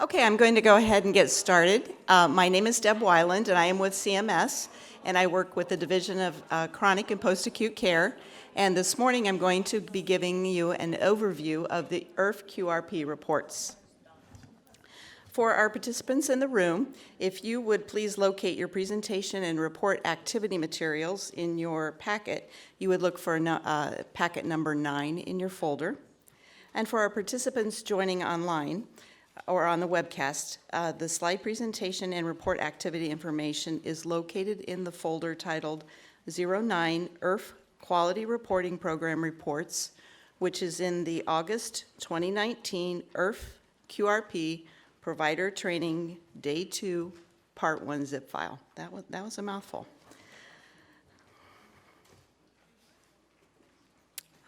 Okay, I'm going to go ahead and get started. My name is Deb Weiland, and I am with CMS, and I work with the Division of Chronic and Post-Acute Care. And this morning, I'm going to be giving you an overview of the IRF QRP reports. For our participants in the room, if you would please locate your presentation and report activity materials in your packet, you would look for packet number 9 in your folder. And for our participants joining online, or on the webcast, the slide presentation and report activity information is located in the folder titled 09 IRF Quality Reporting Program Reports, which is in the August 2019 IRF QRP Provider Training Day 2 Part 1 zip file. That was a mouthful.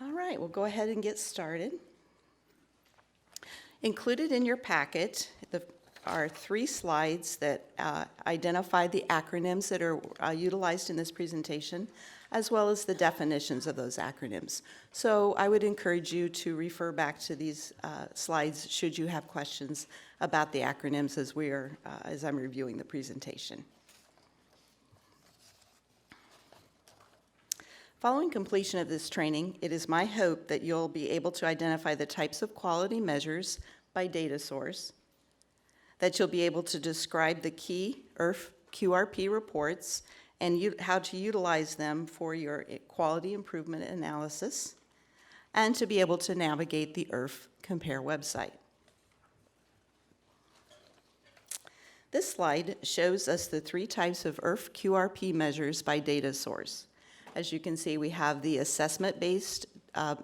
All right, we'll go ahead and get started. Included in your packet are 3 slides that identify the acronyms that are utilized in this presentation, as well as the definitions of those acronyms. So I would encourage you to refer back to these slides should you have questions about the acronyms as I'm reviewing the presentation. Following completion of this training, it is my hope that you'll be able to identify the types of quality measures by data source, that you'll be able to describe the key IRF QRP reports and how to utilize them for your quality improvement analysis, and to be able to navigate the IRF Compare website. This slide shows us the 3 types of IRF QRP measures by data source. As you can see, we have the assessment-based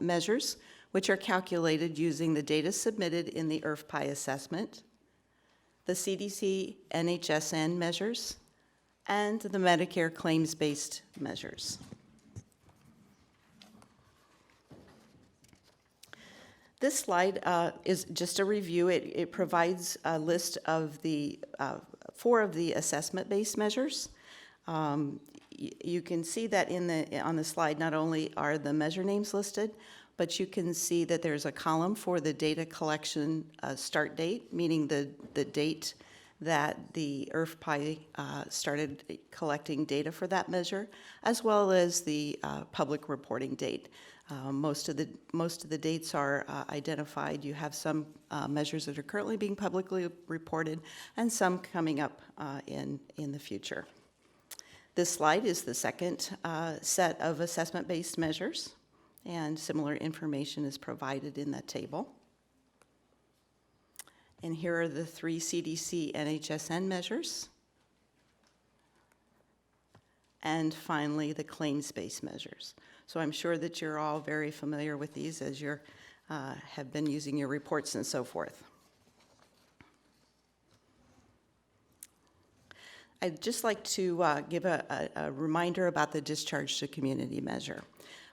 measures, which are calculated using the data submitted in the IRF PI assessment, the CDC NHSN measures, and the Medicare claims-based measures. This slide is just a review. It provides a list of the 4 of the assessment-based measures. You can see that on the slide, not only are the measure names listed, but you can see that there's a column for the data collection start date, meaning the date that the IRF PI started collecting data for that measure, as well as the public reporting date. Most of the dates are identified. You have some measures that are currently being publicly reported, and some coming up in the future. This slide is the second set of assessment-based measures, and similar information is provided in that table. And here are the 3 CDC NHSN measures. And finally, the claims-based measures. So I'm sure that you're all very familiar with these as you have been using your reports and so forth. I'd just like to give a reminder about the discharge to community measure.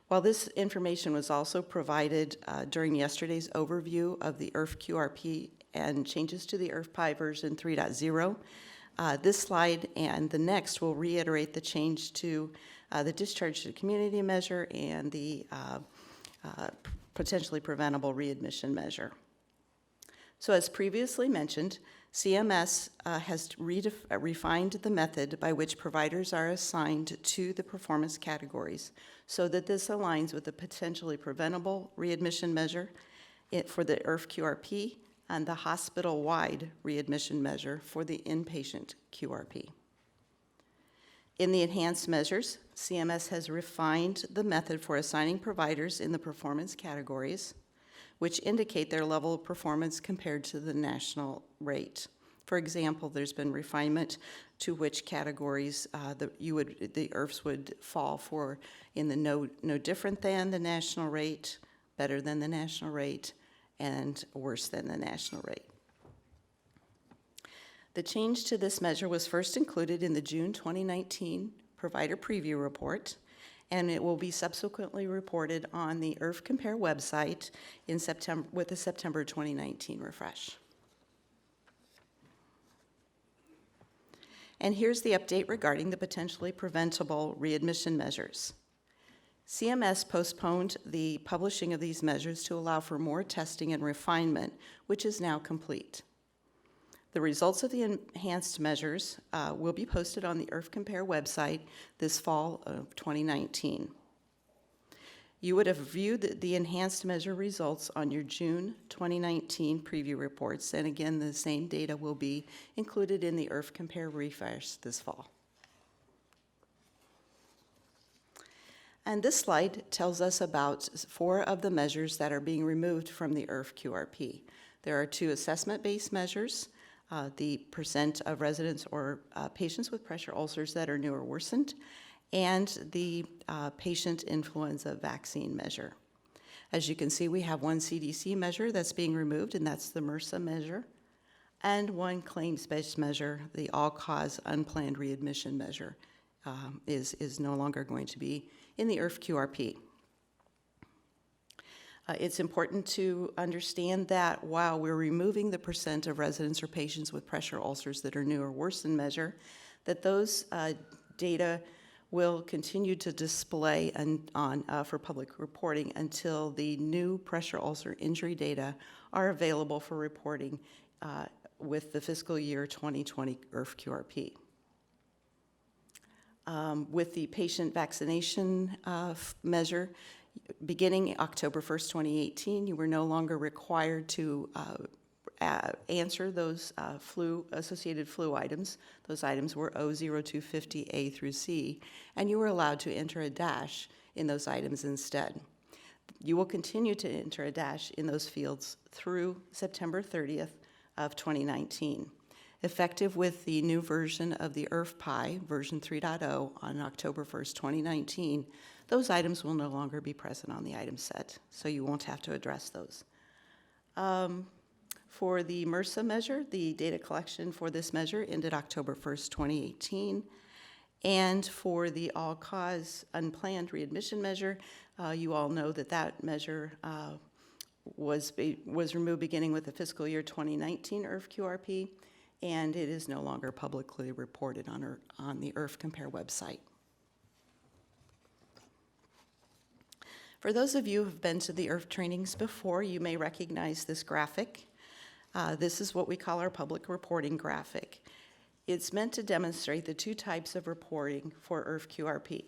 While this information was also provided during yesterday's overview of the IRF QRP and changes to the IRF PI version 3.0, this slide and the next will reiterate the change to the discharge to community measure and the potentially preventable readmission measure. So as previously mentioned, CMS has refined the method by which providers are assigned to the performance categories so that this aligns with the potentially preventable readmission measure for the IRF QRP and the hospital-wide readmission measure for the inpatient QRP. In the enhanced measures, CMS has refined the method for assigning providers in the performance categories, which indicate their level of performance compared to the national rate. For example, there's been refinement to which categories the IRFs would fall for in the no different than the national rate, better than the national rate, and worse than the national rate. The change to this measure was first included in the June 2019 Provider Preview Report, and it will be subsequently reported on the IRF Compare website in September with the September 2019 refresh. And here's the update regarding the potentially preventable readmission measures. CMS postponed the publishing of these measures to allow for more testing and refinement, which is now complete. The results of the enhanced measures will be posted on the IRF Compare website this fall of 2019. You would have viewed the enhanced measure results on your June 2019 preview reports, and again, the same data will be included in the IRF Compare refresh this fall. And this slide tells us about 4 of the measures that are being removed from the IRF QRP. There are 2 assessment-based measures, the percent of residents or patients with pressure ulcers that are new or worsened, and the patient influenza vaccine measure. As you can see, we have 1 CDC measure that's being removed, and that's the MRSA measure, and 1 claims-based measure, the all-cause unplanned readmission measure, is no longer going to be in the IRF QRP. It's important to understand that while we're removing the percent of residents or patients with pressure ulcers that are new or worsened measure, that those data will continue to display for public reporting until the new pressure ulcer injury data are available for reporting with the fiscal year 2020 IRF QRP. With the patient vaccination measure, beginning October 1st, 2018, you were no longer required to answer those associated flu items. Those items were O0250A through C, and you were allowed to enter a dash in those items instead. You will continue to enter a dash in those fields through September 30th of 2019. Effective with the new version of the IRF PI, version 3.0, on October 1st, 2019, those items will no longer be present on the item set, so you won't have to address those. For the MRSA measure, the data collection for this measure ended October 1st, 2018. And for the all-cause unplanned readmission measure, you all know that that measure was removed beginning with the fiscal year 2019 IRF QRP, and it is no longer publicly reported on the IRF Compare website. For those of you who have been to the IRF trainings before, you may recognize this graphic. This is what we call our public reporting graphic. It's meant to demonstrate the 2 types of reporting for IRF QRP.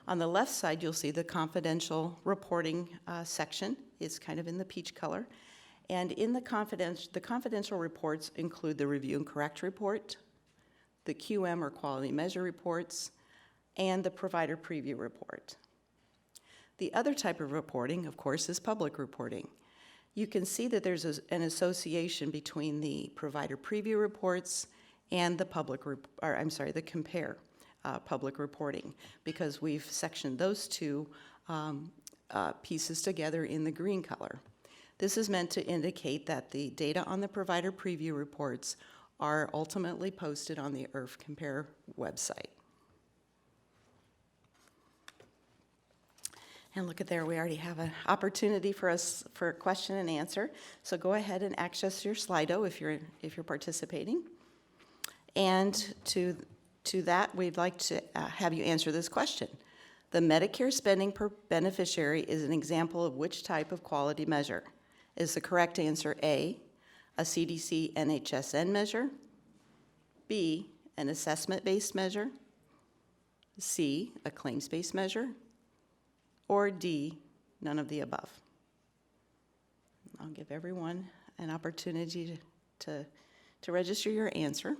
On the left side, you'll see the confidential reporting section. It's kind of in the peach color. And in the confidential reports include the review and correct report, the QM or quality measure reports, and the provider preview report. The other type of reporting, of course, is public reporting. You can see that there's an association between the provider preview reports and the the Compare public reporting, because we've sectioned those 2 pieces together in the green color. This is meant to indicate that the data on the provider preview reports are ultimately posted on the IRF Compare website. And look at there, we already have an opportunity for a question and answer. So go ahead and access your Slido if you're participating. And to that, we'd like to have you answer this question. The Medicare spending per beneficiary is an example of which type of quality measure? Is the correct answer A, a CDC NHSN measure, B, an assessment-based measure, C, a claims-based measure, or D, none of the above? I'll give everyone an opportunity to register your answer.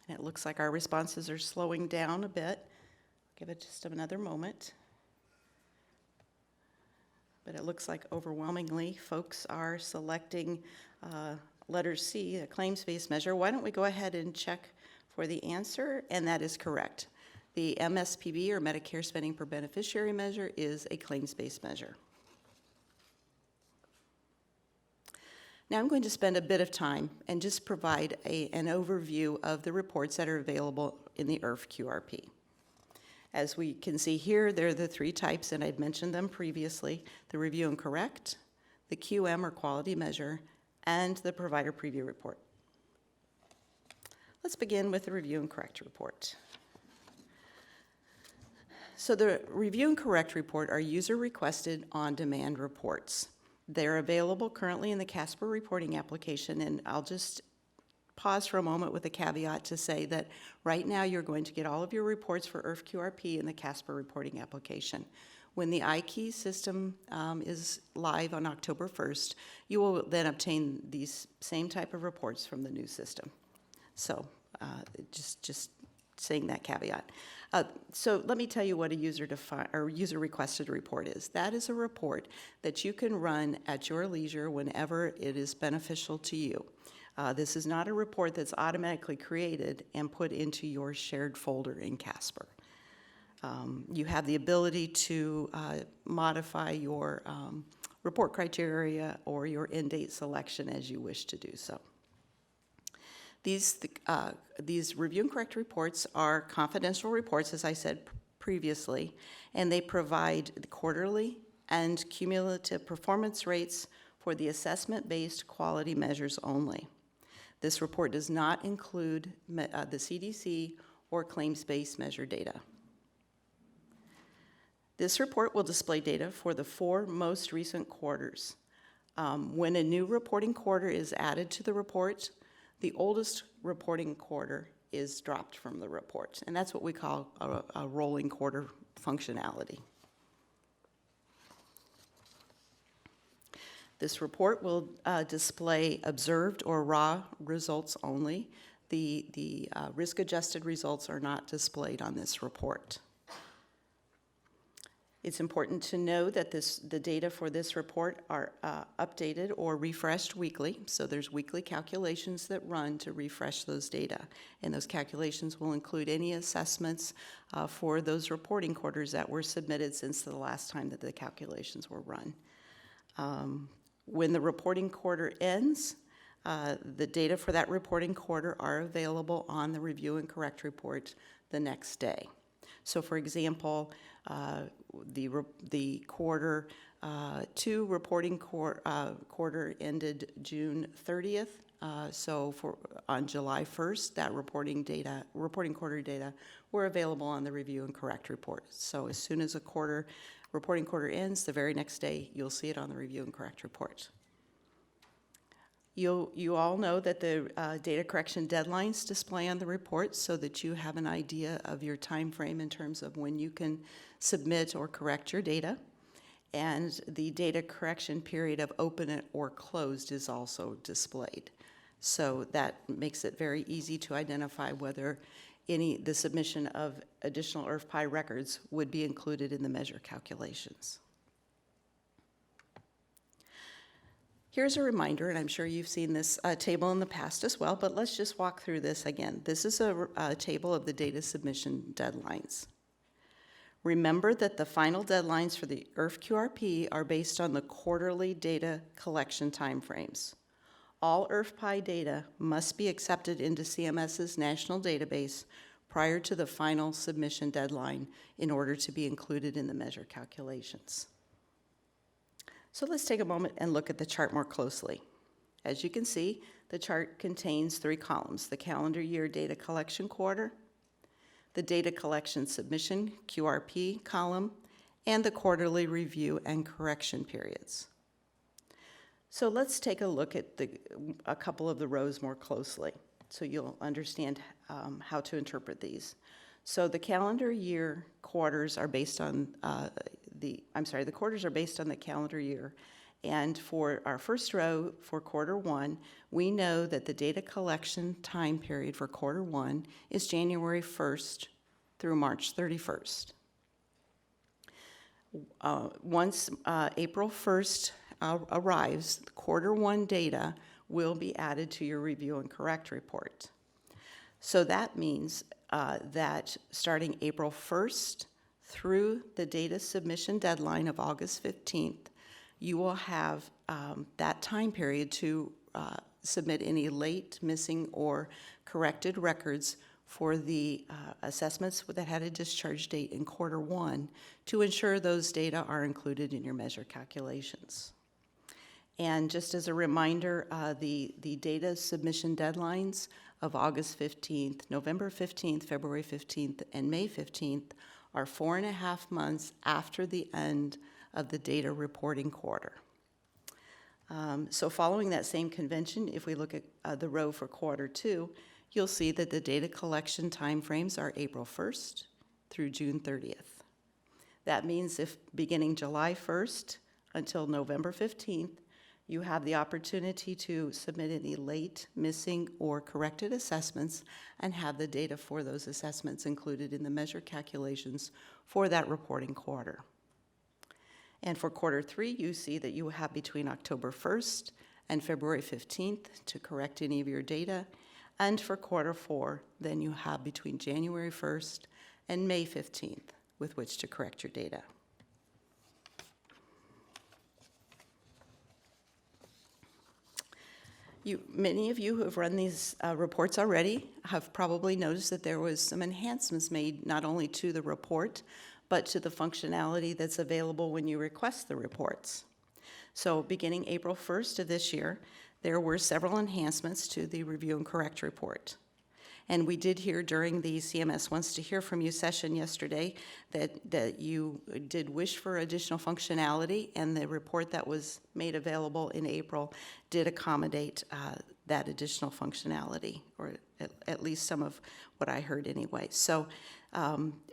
And it looks like our responses are slowing down a bit. Give it just another moment. But it looks like overwhelmingly folks are selecting letter C, a claims-based measure. Why don't we go ahead and check for the answer? And that is correct. The MSPB, or Medicare Spending Per Beneficiary measure, is a claims-based measure. Now I'm going to spend a bit of time and just provide an overview of the reports that are available in the IRF QRP. As we can see here, there are the 3 types, and I'd mentioned them previously: the review and correct, the QM or quality measure, and the provider preview report. Let's begin with the review and correct report. So the review and correct report are user-requested on-demand reports. They're available currently in the CASPER reporting application, and I'll just pause for a moment with a caveat to say that right now you're going to get all of your reports for IRF QRP in the CASPER reporting application. When the iKey system is live on October 1st, you will then obtain these same type of reports from the new system. So just saying that caveat. So let me tell you what a user-requested report is. That is a report that you can run at your leisure whenever it is beneficial to you. This is not a report that's automatically created and put into your shared folder in CASPER. You have the ability to modify your report criteria or your end date selection as you wish to do so. These review and correct reports are confidential reports, as I said previously, and they provide the quarterly and cumulative performance rates for the assessment-based quality measures only. This report does not include the CDC or claims-based measure data. This report will display data for the 4 most recent quarters. When a new reporting quarter is added to the report, the oldest reporting quarter is dropped from the report, and that's what we call a rolling quarter functionality. This report will display observed or raw results only. The risk-adjusted results are not displayed on this report. It's important to know that the data for this report are updated or refreshed weekly, so there's weekly calculations that run to refresh those data, and those calculations will include any assessments for those reporting quarters that were submitted since the last time that the calculations were run. When the reporting quarter ends, the data for that reporting quarter are available on the review and correct report the next day. So for example, the quarter 2 reporting quarter ended June 30th. So on July 1st, that reporting quarter data were available on the review and correct report. So as soon as a reporting quarter ends, the very next day, you'll see it on the review and correct report. You all know that the data correction deadlines display on the report so that you have an idea of your time frame in terms of when you can submit or correct your data. And the data correction period of open or closed is also displayed. So that makes it very easy to identify whether the submission of additional IRF-PI records would be included in the measure calculations. Here's a reminder, and I'm sure you've seen this table in the past as well, but let's just walk through this again. This is a table of the data submission deadlines. Remember that the final deadlines for the IRF QRP are based on the quarterly data collection timeframes. All IRF-PI data must be accepted into CMS's national database prior to the final submission deadline in order to be included in the measure calculations. So let's take a moment and look at the chart more closely. As you can see, the chart contains 3 columns: the calendar year data collection quarter, the data collection submission QRP column, and the quarterly review and correction periods. So let's take a look at a couple of the rows more closely so you'll understand how to interpret these. So the calendar year quarters are based on the quarters are based on the calendar year. And for our first row for quarter 1, we know that the data collection time period for quarter 1 is January 1st through March 31st. Once April 1st arrives, quarter 1 data will be added to your review and correct report. So that means that starting April 1st through the data submission deadline of August 15th, you will have that time period to submit any late, missing, or corrected records for the assessments that had a discharge date in quarter 1 to ensure those data are included in your measure calculations. And just as a reminder, the data submission deadlines of August 15th, November 15th, February 15th, and May 15th are 4.5 months after the end of the data reporting quarter. So following that same convention, if we look at the row for quarter 2, you'll see that the data collection timeframes are April 1st through June 30th. That means if beginning July 1st until November 15th, you have the opportunity to submit any late, missing, or corrected assessments and have the data for those assessments included in the measure calculations for that reporting quarter. And for quarter 3, you see that you have between October 1st and February 15th to correct any of your data. And for quarter 4, then you have between January 1st and May 15th with which to correct your data. Many of you who have run these reports already have probably noticed that there was some enhancements made not only to the report, but to the functionality that's available when you request the reports. So beginning April 1st of this year, there were several enhancements to the Review and Correct report. And we did hear during the CMS Wants to Hear From You session yesterday that you did wish for additional functionality, and the report that was made available in April did accommodate that additional functionality, or at least some of what I heard anyway. So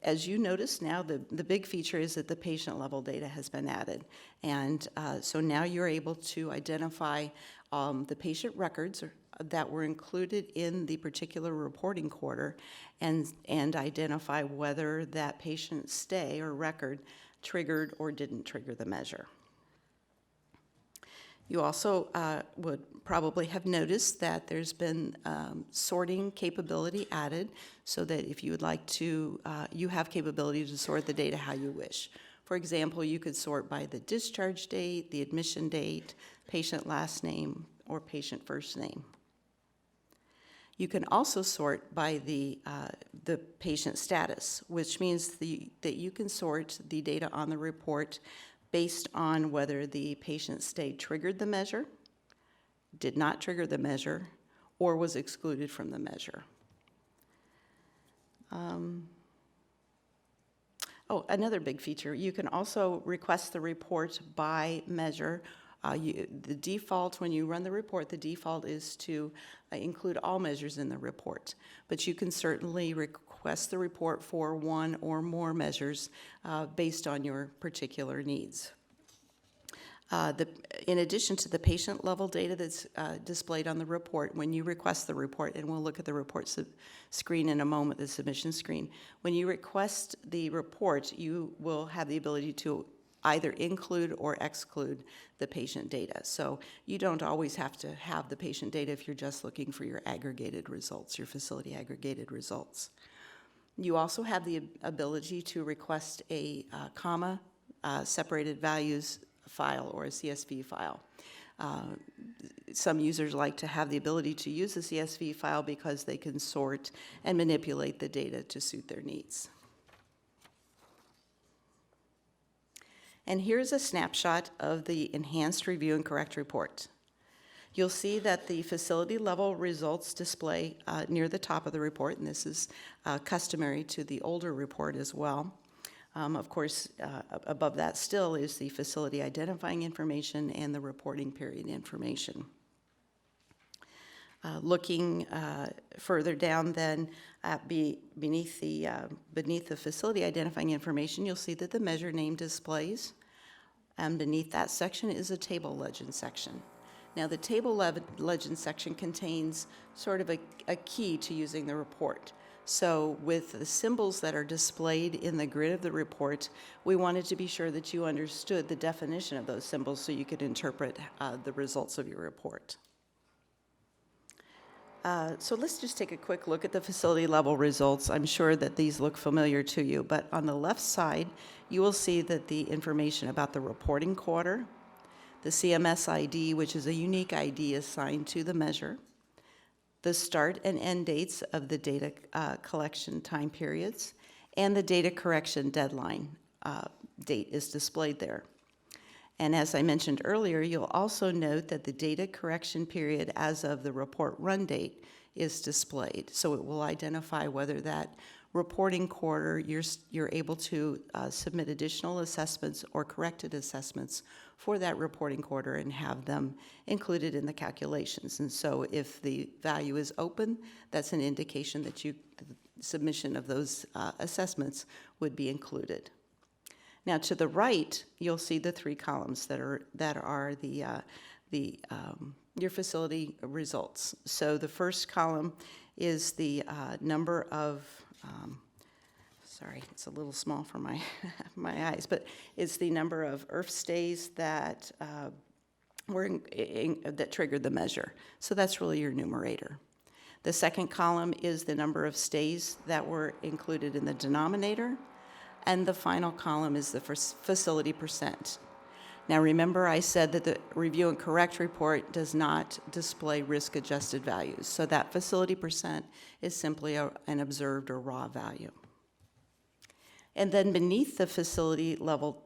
as you notice now, the big feature is that the patient level data has been added. And so now you're able to identify the patient records that were included in the particular reporting quarter and identify whether that patient stay or record triggered or didn't trigger the measure. You also would probably have noticed that there's been sorting capability added so that if you would like to, you have capability to sort the data how you wish. For example, you could sort by the discharge date, the admission date, patient last name, or patient first name. You can also sort by the patient status, which means that you can sort the data on the report based on whether the patient stay triggered the measure, did not trigger the measure, or was excluded from the measure. Another big feature, you can also request the report by measure. The default, when you run the report, the default is to include all measures in the report. But you can certainly request the report for one or more measures based on your particular needs. In addition to the patient level data that's displayed on the report, when you request the report, and we'll look at the report screen in a moment, the submission screen, when you request the report, you will have the ability to either include or exclude the patient data. So you don't always have to have the patient data if you're just looking for your aggregated results, your facility aggregated results. You also have the ability to request a comma separated values file or a CSV file. Some users like to have the ability to use the CSV file because they can sort and manipulate the data to suit their needs. And here's a snapshot of the Enhanced Review and Correct report. You'll see that the facility level results display near the top of the report, and this is customary to the older report as well. Of course, above that still is the facility identifying information and the reporting period information. Looking further down then beneath the facility identifying information, you'll see that the measure name displays. And beneath that section is a table legend section. Now the table legend section contains sort of a key to using the report. So with the symbols that are displayed in the grid of the report, we wanted to be sure that you understood the definition of those symbols so you could interpret the results of your report. So let's just take a quick look at the facility level results. I'm sure that these look familiar to you, but on the left side, you will see that the information about the reporting quarter, the CMS ID, which is a unique ID assigned to the measure, the start and end dates of the data collection time periods, and the data correction deadline date is displayed there. And as I mentioned earlier, you'll also note that the data correction period as of the report run date is displayed. So it will identify whether that reporting quarter, you're able to submit additional assessments or corrected assessments for that reporting quarter and have them included in the calculations. And so if the value is open, that's an indication that the submission of those assessments would be included. Now, to the right, you'll see the three columns that are your facility results. So the first column is the number of, sorry, it's a little small for my my eyes, but it's the number of IRF stays that that triggered the measure. So that's really your numerator. The second column is the number of stays that were included in the denominator, and the final column is the facility percent. Now remember, I said that the review and correct report does not display risk-adjusted values, so that facility percent is simply an observed or raw value. And then beneath the facility level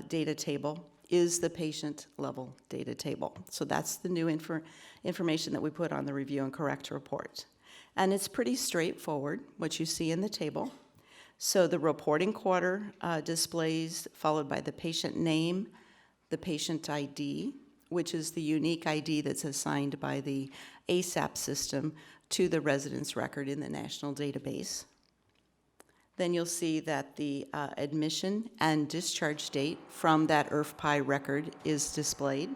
data table is the patient level data table. So that's the new information that we put on the review and correct report. And it's pretty straightforward, what you see in the table. So the reporting quarter displays, followed by the patient name, the patient ID, which is the unique ID that's assigned by the ASAP system to the residence record in the national database. Then you'll see that the admission and discharge date from that IRF record is displayed,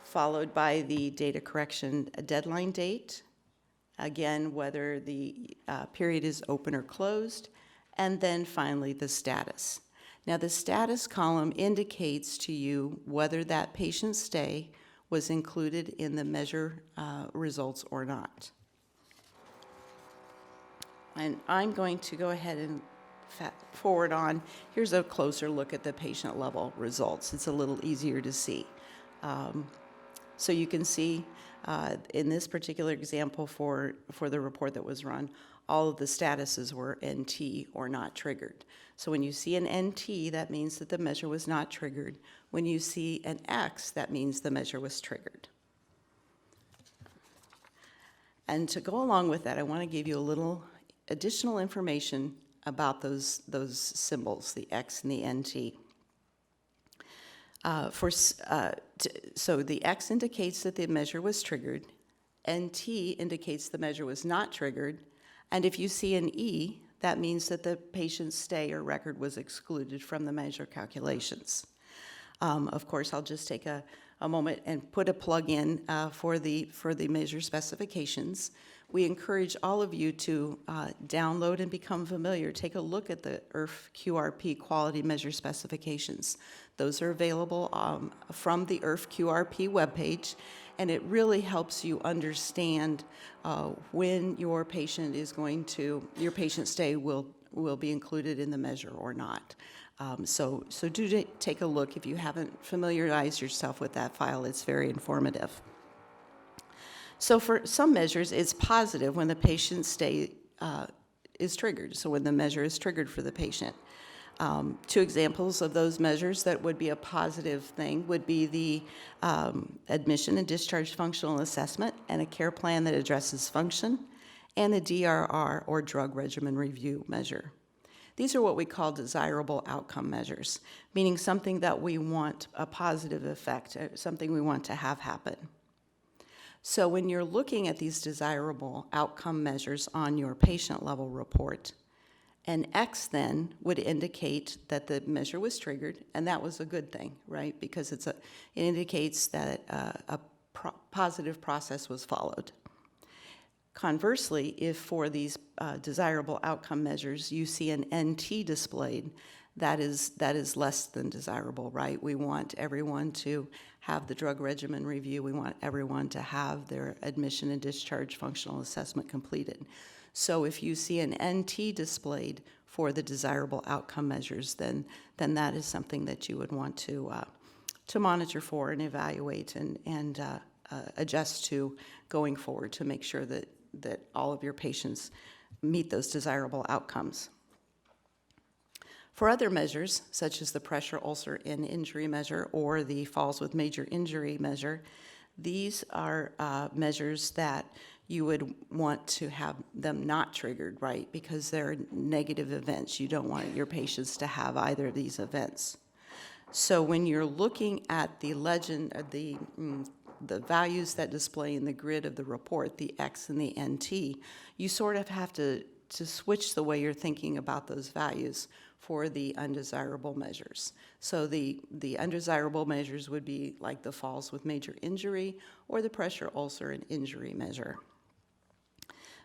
followed by the data correction deadline date, again, whether the period is open or closed, and then finally the status. Now, the status column indicates to you whether that patient stay was included in the measure results or not. And I'm going to go ahead and forward on. Here's a closer look at the patient level results. It's a little easier to see. So you can see in this particular example for the report that was run, all of the statuses were NT or not triggered. So when you see an NT, that means that the measure was not triggered. When you see an X, that means the measure was triggered. And to go along with that, I want to give you a little additional information about those symbols, the X and the NT. So the X indicates that the measure was triggered, NT indicates the measure was not triggered, and if you see an E, that means that the patient's stay or record was excluded from the measure calculations. Of course, I'll just take a moment and put a plug in for the measure specifications. We encourage all of you to download and become familiar. Take a look at the IRF QRP quality measure specifications. Those are available from the IRF QRP webpage, and it really helps you understand when your patient stay will be included in the measure or not. So do take a look. If you haven't familiarized yourself with that file, it's very informative. So for some measures, it's positive when the patient stay is triggered, so when the measure is triggered for the patient. Two examples of those measures that would be a positive thing would be the admission and discharge functional assessment and a care plan that addresses function, and the DRR, or drug regimen review measure. These are what we call desirable outcome measures, meaning something that we want a positive effect, something we want to have happen. So when you're looking at these desirable outcome measures on your patient level report, an X then would indicate that the measure was triggered, and that was a good thing, right? Because it indicates that a positive process was followed. Conversely, if for these desirable outcome measures you see an NT displayed, that is less than desirable, right? We want everyone to have the drug regimen review. We want everyone to have their admission and discharge functional assessment completed. So if you see an NT displayed for the desirable outcome measures, then that is something that you would want to monitor for and evaluate and adjust to going forward to make sure that all of your patients meet those desirable outcomes. For other measures, such as the pressure ulcer and injury measure or the falls with major injury measure, these are measures that you would want to have them not triggered, right? Because they're negative events. You don't want your patients to have either of these events. So when you're looking at the legend, the values that display in the grid of the report, the X and the NT, you sort of have to switch the way you're thinking about those values for the undesirable measures. So the undesirable measures would be like the falls with major injury or the pressure ulcer and injury measure.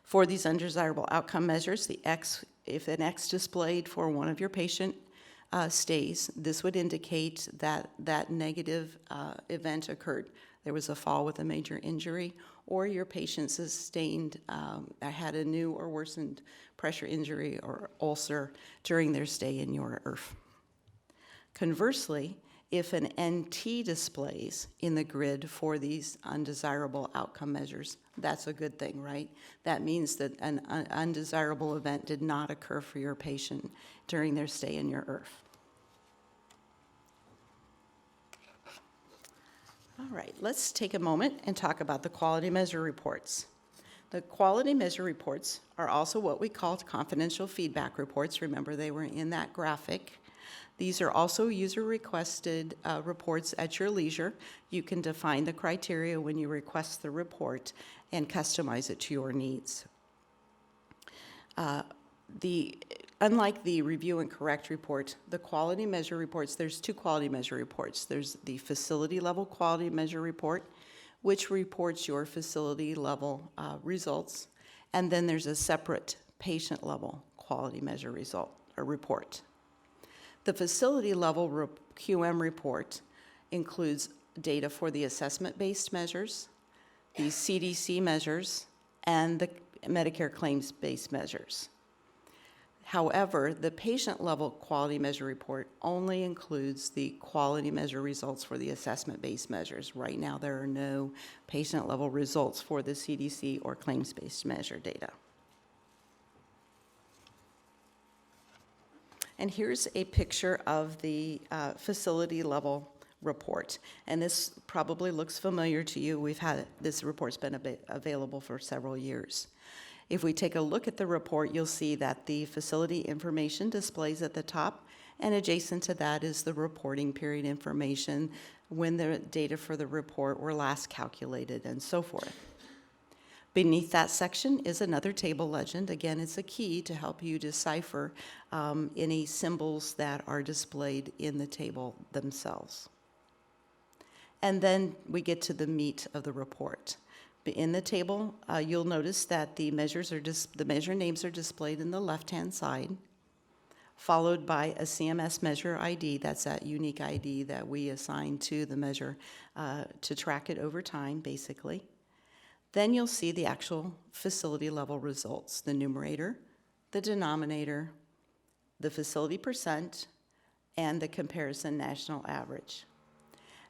For these undesirable outcome measures, the X, if an X displayed for one of your patient stays, this would indicate that that negative event occurred. There was a fall with a major injury, or your patient sustained, had a new or worsened pressure injury or ulcer during their stay in your IRF. Conversely, if an NT displays in the grid for these undesirable outcome measures, that's a good thing, right? That means that an undesirable event did not occur for your patient during their stay in your IRF. All right, let's take a moment and talk about the quality measure reports. The quality measure reports are also what we call confidential feedback reports. Remember, they were in that graphic. These are also user-requested reports at your leisure. You can define the criteria when you request the report and customize it to your needs. Unlike the review and correct report, the quality measure reports, there's two quality measure reports. There's the facility level quality measure report, which reports your facility level results, and then there's a separate patient level quality measure report. The facility level QM report includes data for the assessment-based measures, the CDC measures, and the Medicare claims-based measures. However, the patient-level quality measure report only includes the quality measure results for the assessment-based measures. Right now, there are no patient-level results for the CDC or claims-based measure data. And here's a picture of the facility-level report. And this probably looks familiar to you. This report's been available for several years. If we take a look at the report, you'll see that the facility information displays at the top, and adjacent to that is the reporting period information, when the data for the report were last calculated, and so forth. Beneath that section is another table legend. Again, it's a key to help you decipher any symbols that are displayed in the table themselves. And then we get to the meat of the report. In the table, you'll notice that the measure names are displayed in the left-hand side, followed by a CMS measure ID. That's that unique ID that we assign to the measure to track it over time, basically. Then you'll see the actual facility level results, the numerator, the denominator, the facility percent, and the comparison national average.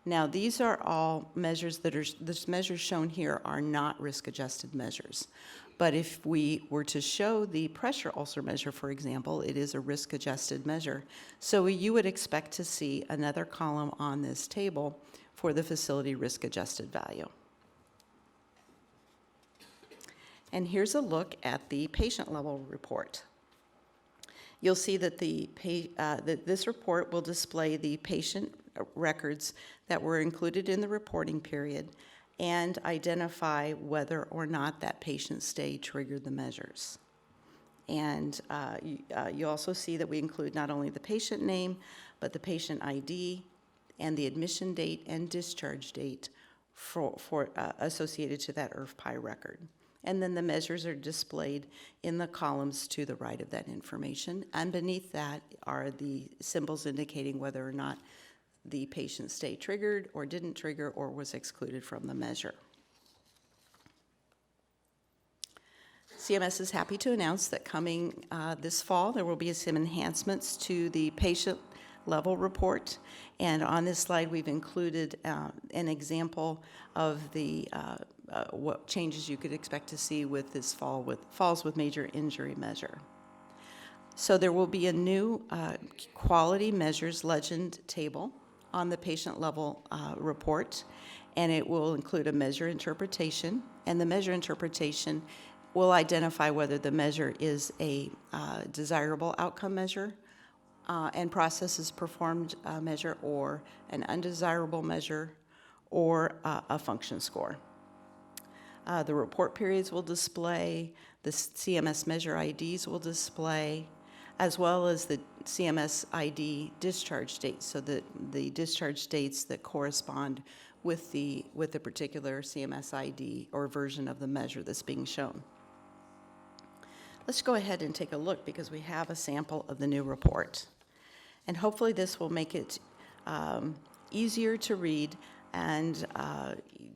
Now, these are all measures the measures shown here are not risk-adjusted measures. But if we were to show the pressure ulcer measure, for example, it is a risk-adjusted measure. So you would expect to see another column on this table for the facility risk-adjusted value. And here's a look at the patient-level report. You'll see that that this report will display the patient records that were included in the reporting period and identify whether or not that patient stay triggered the measures. And you also see that we include not only the patient name, but the patient ID and the admission date and discharge date associated to that IRF record. And then the measures are displayed in the columns to the right of that information. And beneath that are the symbols indicating whether or not the patient stay triggered or didn't trigger or was excluded from the measure. CMS is happy to announce that coming this fall, there will be some enhancements to the patient level report. And on this slide, we've included an example of the what changes you could expect to see with this falls with major injury measure. So there will be a new quality measures legend table on the patient level report, and it will include a measure interpretation And the measure interpretation will identify whether the measure is a desirable outcome measure and processes performed measure, or an undesirable measure, or a function score. The report periods will display, the CMS measure IDs will display, as well as the CMS ID discharge dates, so that the discharge dates that correspond with the particular CMS ID or version of the measure that's being shown. Let's go ahead and take a look, because we have a sample of the new report. And hopefully this will make it easier to read and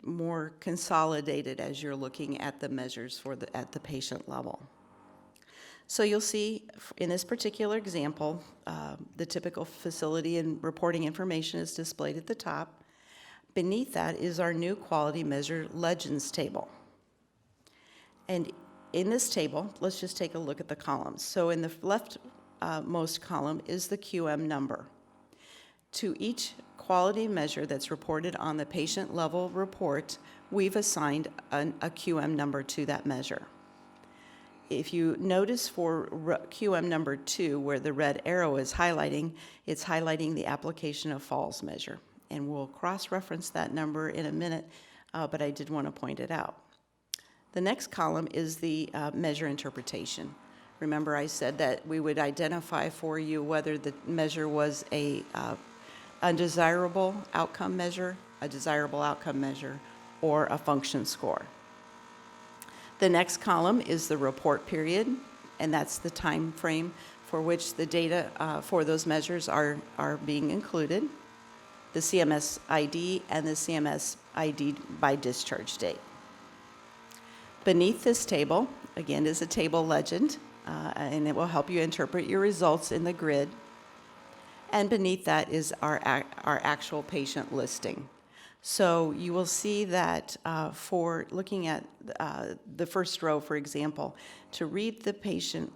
more consolidated as you're looking at the measures at the patient level. So you'll see in this particular example, the typical facility and reporting information is displayed at the top. Beneath that is our new quality measure legends table. And in this table, let's just take a look at the columns. So in the leftmost column is the QM number. To each quality measure that's reported on the patient level report, we've assigned a QM number to that measure. If you notice for QM number 2, where the red arrow is highlighting, it's highlighting the application of falls measure. And we'll cross-reference that number in a minute, but I did want to point it out. The next column is the measure interpretation. Remember, I said that we would identify for you whether the measure was a undesirable outcome measure, a desirable outcome measure, or a function score. The next column is the report period, and that's the time frame for which the data for those measures are being included, the CMS ID, and the CMS ID by discharge date. Beneath this table, again, is a table legend, and it will help you interpret your results in the grid. And beneath that is our actual patient listing. So you will see that for looking at the first row, for example, to read the patient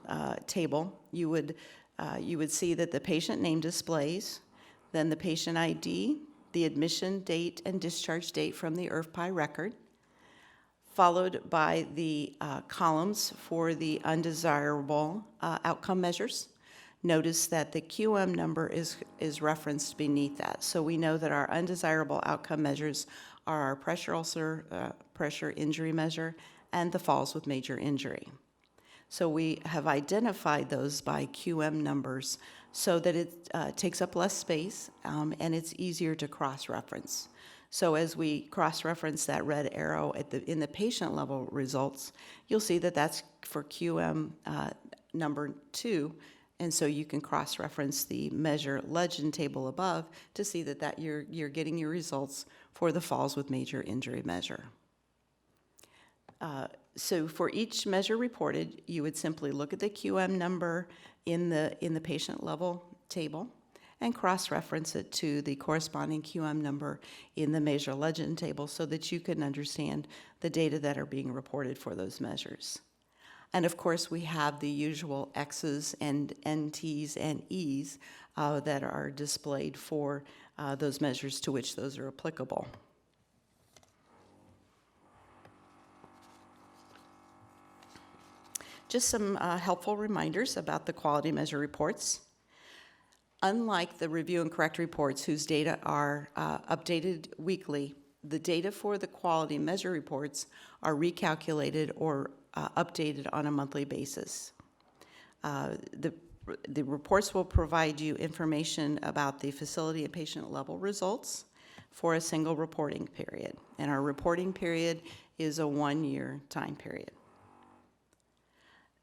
table, you would see that the patient name displays, then the patient ID, the admission date and discharge date from the IRF record, followed by the columns for the undesirable outcome measures. Notice that the QM number is referenced beneath that. So we know that our undesirable outcome measures are our pressure ulcer, pressure injury measure, and the falls with major injury. So we have identified those by QM numbers so that it takes up less space and it's easier to cross-reference. So as we cross-reference that red arrow in the patient level results, you'll see that that's for QM number 2. And so you can cross-reference the measure legend table above to see that you're getting your results for the falls with major injury measure. So for each measure reported, you would simply look at the QM number in the patient level table and cross-reference it to the corresponding QM number in the measure legend table so that you can understand the data that are being reported for those measures. And of course, we have the usual X's and NT's and E's that are displayed for those measures to which those are applicable. Just some helpful reminders about the quality measure reports. Unlike the review and correct reports, whose data are updated weekly, the data for the quality measure reports are recalculated or updated on a monthly basis. The reports will provide you information about the facility and patient level results for a single reporting period. And our reporting period is a 1-year time period.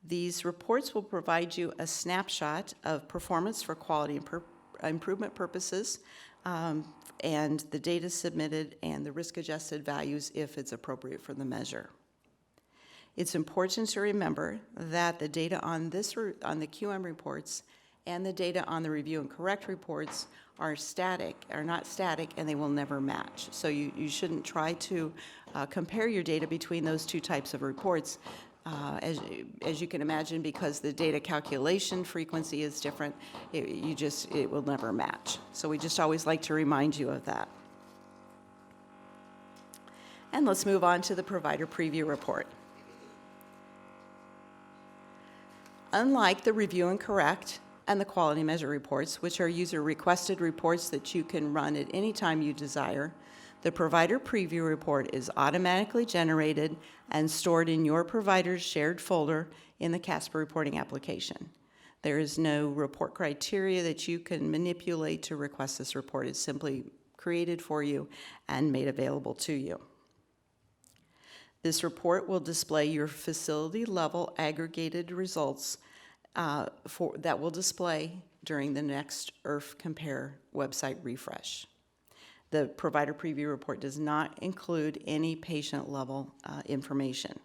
These reports will provide you a snapshot of performance for quality improvement purposes and the data submitted and the risk-adjusted values if it's appropriate for the measure. It's important to remember that the data on the QM reports and the data on the review and correct reports are not static, and they will never match. So you shouldn't try to compare your data between those two types of reports. As you can imagine, because the data calculation frequency is different, it will never match. So we just always like to remind you of that. And let's move on to the provider preview report. Unlike the review and correct and the quality measure reports, which are user-requested reports that you can run at any time you desire, the provider preview report is automatically generated and stored in your provider's shared folder in the CASPER reporting application. There is no report criteria that you can manipulate to request this report. It's simply created for you and made available to you. This report will display your facility-level aggregated results that will display during the next IRF Compare website refresh. The provider preview report does not include any patient-level information.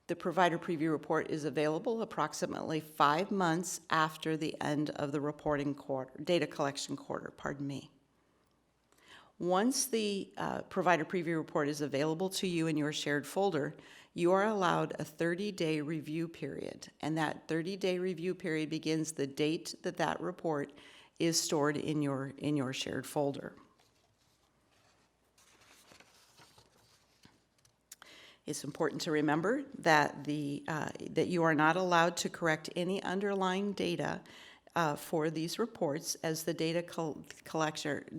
The provider preview report is available approximately 5 months after the end of the reporting quarter, data collection quarter, pardon me. Once the provider preview report is available to you in your shared folder, you are allowed a 30-day review period, and that 30-day review period begins the date that that report is stored in your shared folder. It's important to remember that that you are not allowed to correct any underlying data for these reports, as the data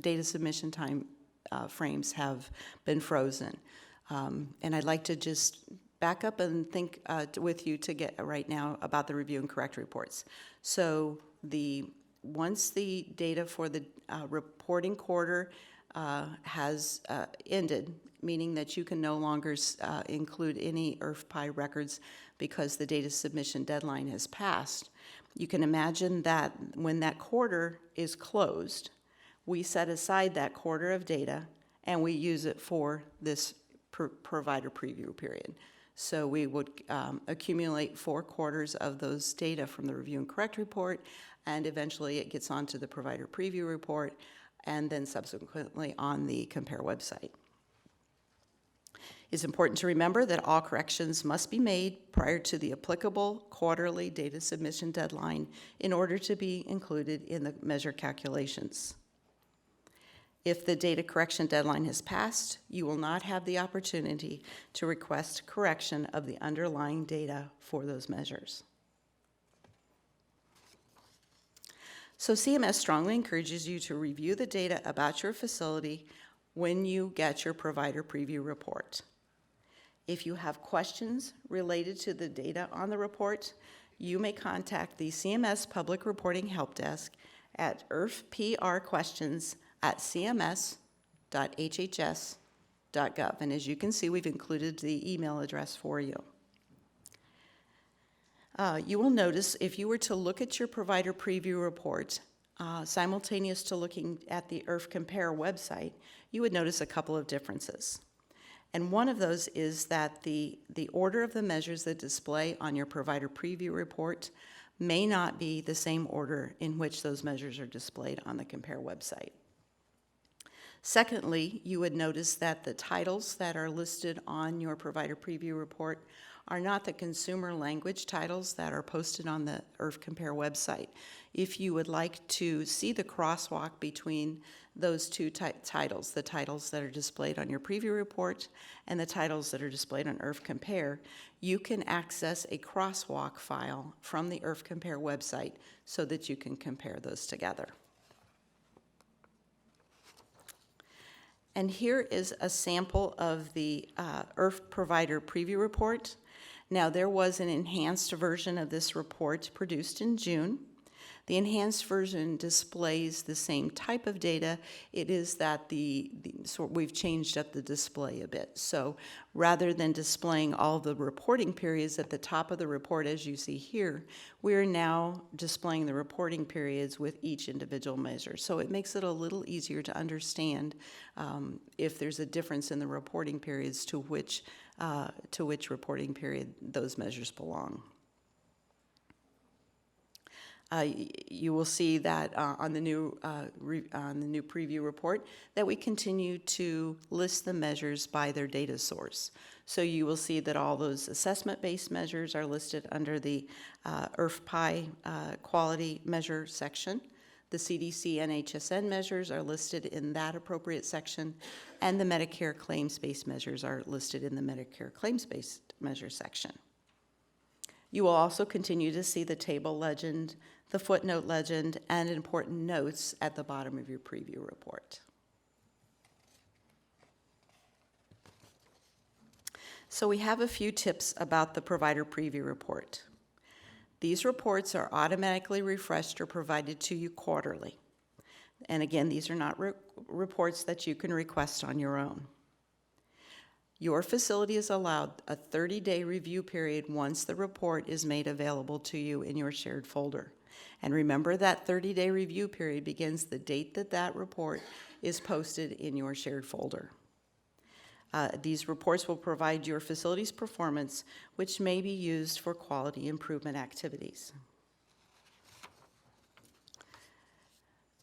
data submission time frames have been frozen. And I'd like to just back up and think with you to get right now about the review and correct reports. So once the data for the reporting quarter has ended, meaning that you can no longer include any IRF-PI records because the data submission deadline has passed, you can imagine that when that quarter is closed, we set aside that quarter of data and we use it for this provider preview period. So we would accumulate 4 quarters of those data from the review and correct report, and eventually it gets onto the provider preview report, and then subsequently on the Compare website. It's important to remember that all corrections must be made prior to the applicable quarterly data submission deadline in order to be included in the measure calculations. If the data correction deadline has passed, you will not have the opportunity to request correction of the underlying data for those measures. So CMS strongly encourages you to review the data about your facility when you get your provider preview report. If you have questions related to the data on the report, you may contact the CMS Public Reporting Help Desk at irfprquestions@cms.hhs.gov. And as you can see, we've included the email address for you. You will notice if you were to look at your provider preview report simultaneous to looking at the IRF Compare website, you would notice a couple of differences. And one of those is that the order of the measures that display on your provider preview report may not be the same order in which those measures are displayed on the Compare website. Secondly, you would notice that the titles that are listed on your provider preview report are not the consumer language titles that are posted on the IRF Compare website. If you would like to see the crosswalk between those two titles, the titles that are displayed on your preview report and the titles that are displayed on IRF Compare, you can access a crosswalk file from the IRF Compare website so that you can compare those together. And here is a sample of the IRF Provider Preview Report. Now, there was an enhanced version of this report produced in June. The enhanced version displays the same type of data. It is that we've changed up the display a bit. So rather than displaying all the reporting periods at the top of the report, as you see here, we are now displaying the reporting periods with each individual measure. So it makes it a little easier to understand if there's a difference in the reporting periods to which reporting period those measures belong. You will see that on the new preview report that we continue to list the measures by their data source. So you will see that all those assessment-based measures are listed under the IRF-PI quality measure section. The CDC and HSN measures are listed in that appropriate section, and the Medicare claims-based measures are listed in the Medicare claims-based measure section. You will also continue to see the table legend, the footnote legend, and important notes at the bottom of your preview report. So we have a few tips about the provider preview report. These reports are automatically refreshed or provided to you quarterly. And again, these are not reports that you can request on your own. Your facility is allowed a 30-day review period once the report is made available to you in your shared folder. And remember, that 30-day review period begins the date that that report is posted in your shared folder. These reports will provide your facility's performance, which may be used for quality improvement activities.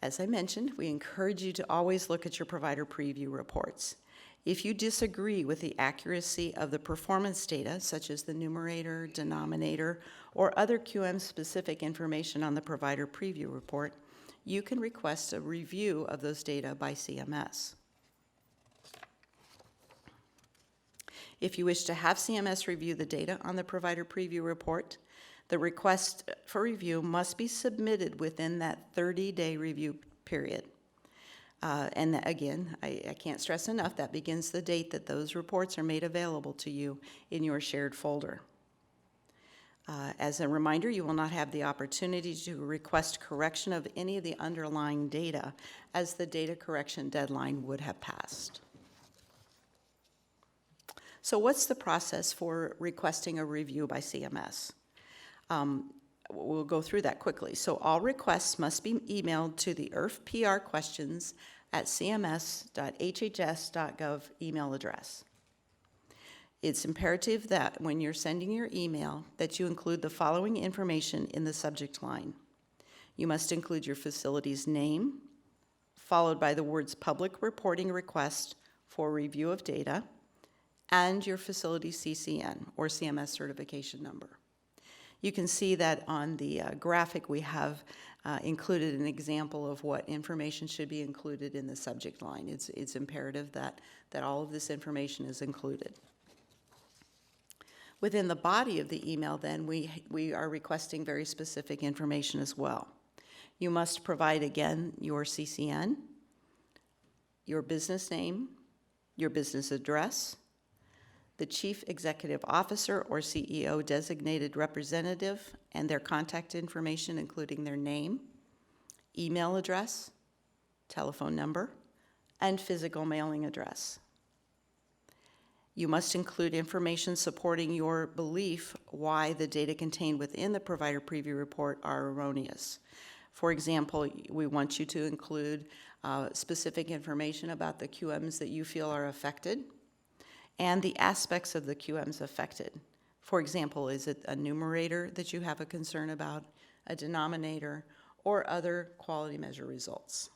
As I mentioned, we encourage you to always look at your provider preview reports. If you disagree with the accuracy of the performance data, such as the numerator, denominator, or other QM-specific information on the provider preview report, you can request a review of those data by CMS. If you wish to have CMS review the data on the provider preview report, the request for review must be submitted within that 30-day review period. And again, I can't stress enough, that begins the date that those reports are made available to you in your shared folder. As a reminder, you will not have the opportunity to request correction of any of the underlying data, as the data correction deadline would have passed. So what's the process for requesting a review by CMS? We'll go through that quickly. So all requests must be emailed to the IRF PR questions at cms.hhs.gov email address. It's imperative that when you're sending your email that you include the following information in the subject line. You must include your facility's name, followed by the words public reporting request for review of data, and your facility CCN, or CMS certification number. You can see that on the graphic we have included an example of what information should be included in the subject line. It's imperative that all of this information is included. Within the body of the email, then, we are requesting very specific information as well. You must provide, again, your CCN, your business name, your business address, the Chief Executive Officer or CEO designated representative and their contact information, including their name, email address, telephone number, and physical mailing address. You must include information supporting your belief why the data contained within the provider preview report are erroneous. For example, we want you to include specific information about the QMs that you feel are affected, and the aspects of the QMs affected. For example, is it a numerator that you have a concern about, a denominator, or other quality measure results?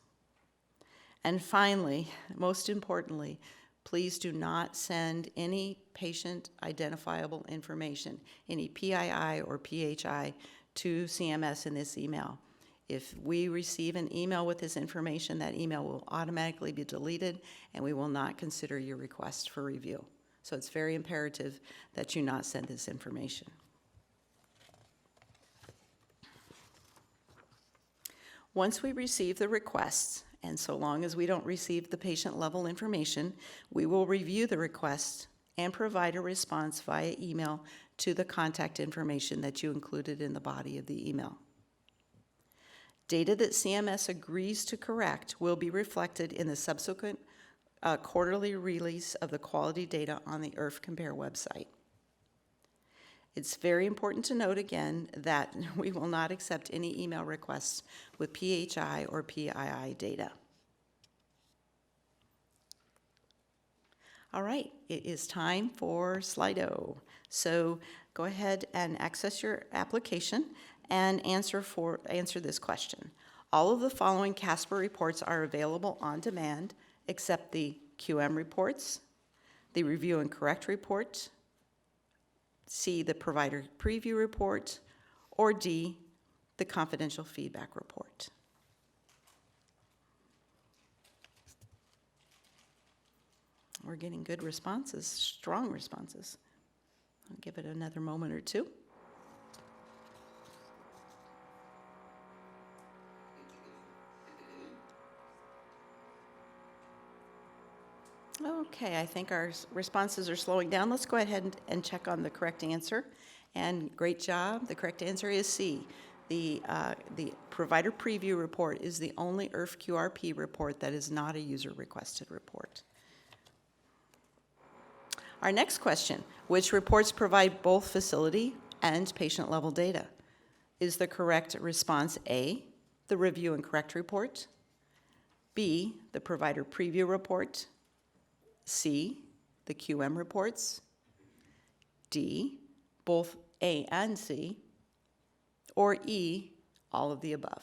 And finally, most importantly, please do not send any patient identifiable information, any PII or PHI, to CMS in this email. If we receive an email with this information, that email will automatically be deleted, and we will not consider your request for review. So it's very imperative that you not send this information. Once we receive the requests, and so long as we don't receive the patient-level information, we will review the request and provide a response via email to the contact information that you included in the body of the email. Data that CMS agrees to correct will be reflected in the subsequent quarterly release of the quality data on the IRF Compare website. It's very important to note again that we will not accept any email requests with PHI or PII data. All right, it is time for Slido. So go ahead and access your application and answer this question. All of the following CASPER reports are available on demand except the QM reports, the review and correct report, C, the provider preview report, or D, the confidential feedback report. We're getting good responses, strong responses. I'll give it another moment or two. Okay, I think our responses are slowing down. Let's go ahead and check on the correct answer. And great job. The correct answer is C. The provider preview report is the only IRF QRP report that is not a user-requested report. Our next question, which reports provide both facility and patient-level data? Is the correct response A, the review and correct report, B, the provider preview report, C, the QM reports, D, both A and C, or E, all of the above?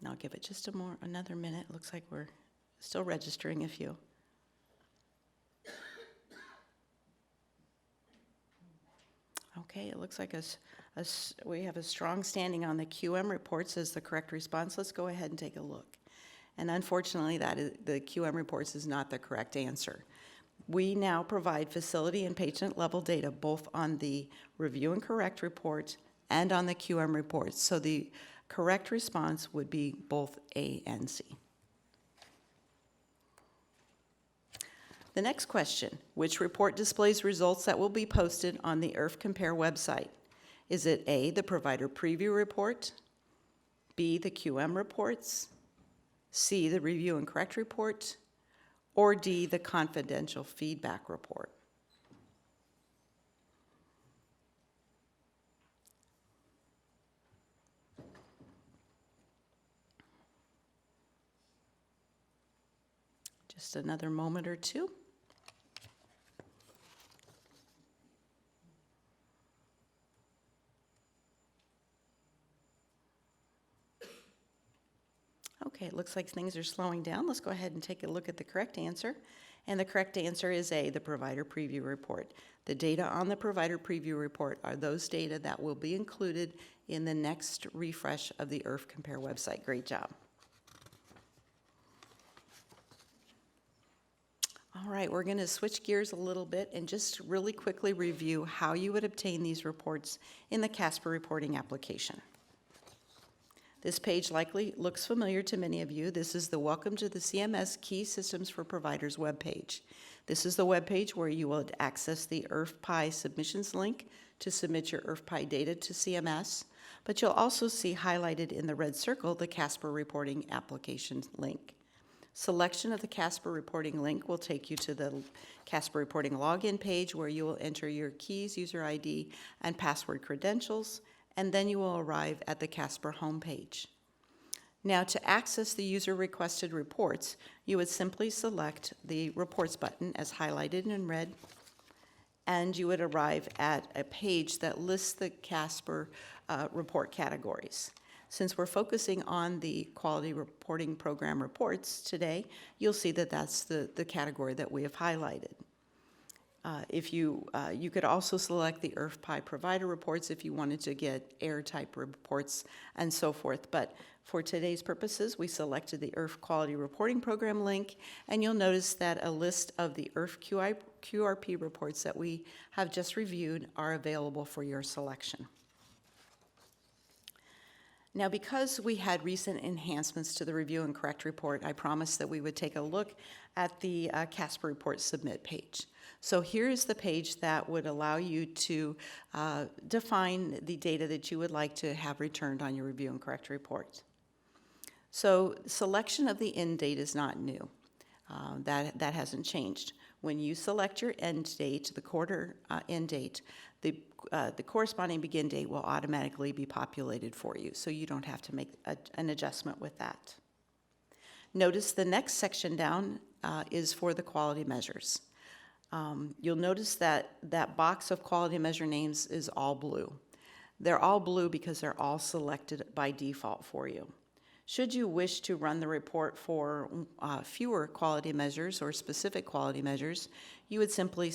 And I'll give it just another minute. Looks like we're still registering a few. Okay, it looks like we have a strong standing on the QM reports as the correct response. Let's go ahead and take a look. And unfortunately, the QM reports is not the correct answer. We now provide facility and patient level data both on the review and correct report and on the QM reports. So the correct response would be both A and C. The next question, which report displays results that will be posted on the IRF Compare website? Is it A, the provider preview report, B, the QM reports, C, the review and correct report, or D, the confidential feedback report? Just another moment or two. Okay, it looks like things are slowing down. Let's go ahead and take a look at the correct answer. And the correct answer is A, the provider preview report. The data on the provider preview report are those data that will be included in the next refresh of the IRF Compare website. Great job. All right, we're going to switch gears a little bit and just really quickly review how you would obtain these reports in the CASPER reporting application. This page likely looks familiar to many of you. This is the Welcome to the CMS Key Systems for Providers webpage. This is the webpage where you will access the IRF-PI submissions link to submit your IRF-PI data to CMS, but you'll also see highlighted in the red circle the CASPER reporting application link. Selection of the CASPER reporting link will take you to the CASPER reporting login page where you will enter your keys, user ID, and password credentials, and then you will arrive at the CASPER homepage. Now, to access the user-requested reports, you would simply select the Reports button as highlighted in red, and you would arrive at a page that lists the CASPER report categories. Since we're focusing on the Quality Reporting Program reports today, you'll see that that's the category that we have highlighted. You could also select the IRF-PI provider reports if you wanted to get AIR-type reports and so forth. But for today's purposes, we selected the IRF Quality Reporting Program link, and you'll notice that a list of the IRF QRP reports that we have just reviewed are available for your selection. Now, because we had recent enhancements to the review and correct report, I promised that we would take a look at the CASPER report submit page. So here is the page that would allow you to define the data that you would like to have returned on your review and correct report. So selection of the end date is not new. That hasn't changed. When you select your end date, the quarter end date, the corresponding begin date will automatically be populated for you, so you don't have to make an adjustment with that. Notice the next section down is for the quality measures. You'll notice that that box of quality measure names is all blue. They're all blue because they're all selected by default for you. Should you wish to run the report for fewer quality measures or specific quality measures, you would simply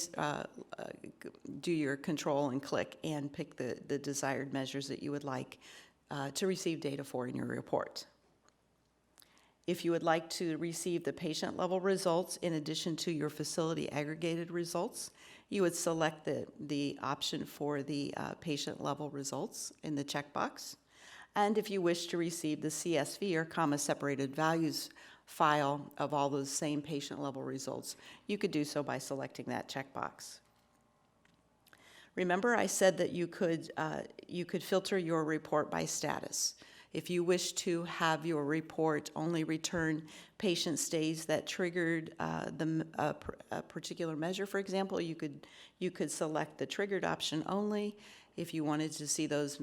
do your control and click and pick the desired measures that you would like to receive data for in your report. If you would like to receive the patient level results in addition to your facility aggregated results, you would select the option for the patient level results in the checkbox. And if you wish to receive the CSV or comma separated values file of all those same patient level results, you could do so by selecting that checkbox. Remember, I said that you could filter your report by status. If you wish to have your report only return patient stays that triggered a particular measure, for example, you could select the triggered option only. If you wanted to see those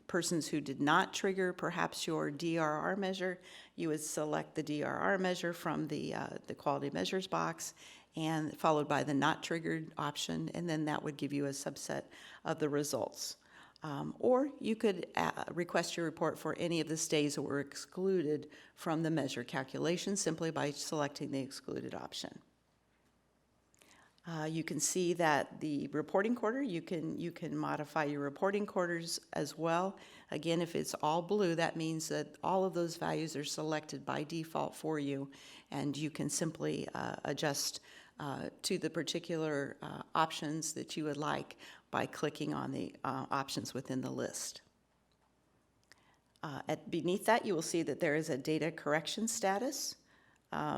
persons who did not trigger perhaps your DRR measure, you would select the DRR measure from the quality measures box, and followed by the not triggered option, and then that would give you a subset of the results. Or you could request your report for any of the stays that were excluded from the measure calculation simply by selecting the excluded option. You can see that the reporting quarter, you can modify your reporting quarters as well. Again, if it's all blue, that means that all of those values are selected by default for you, and you can simply adjust to the particular options that you would like by clicking on the options within the list. Beneath that, you will see that there is a data correction status.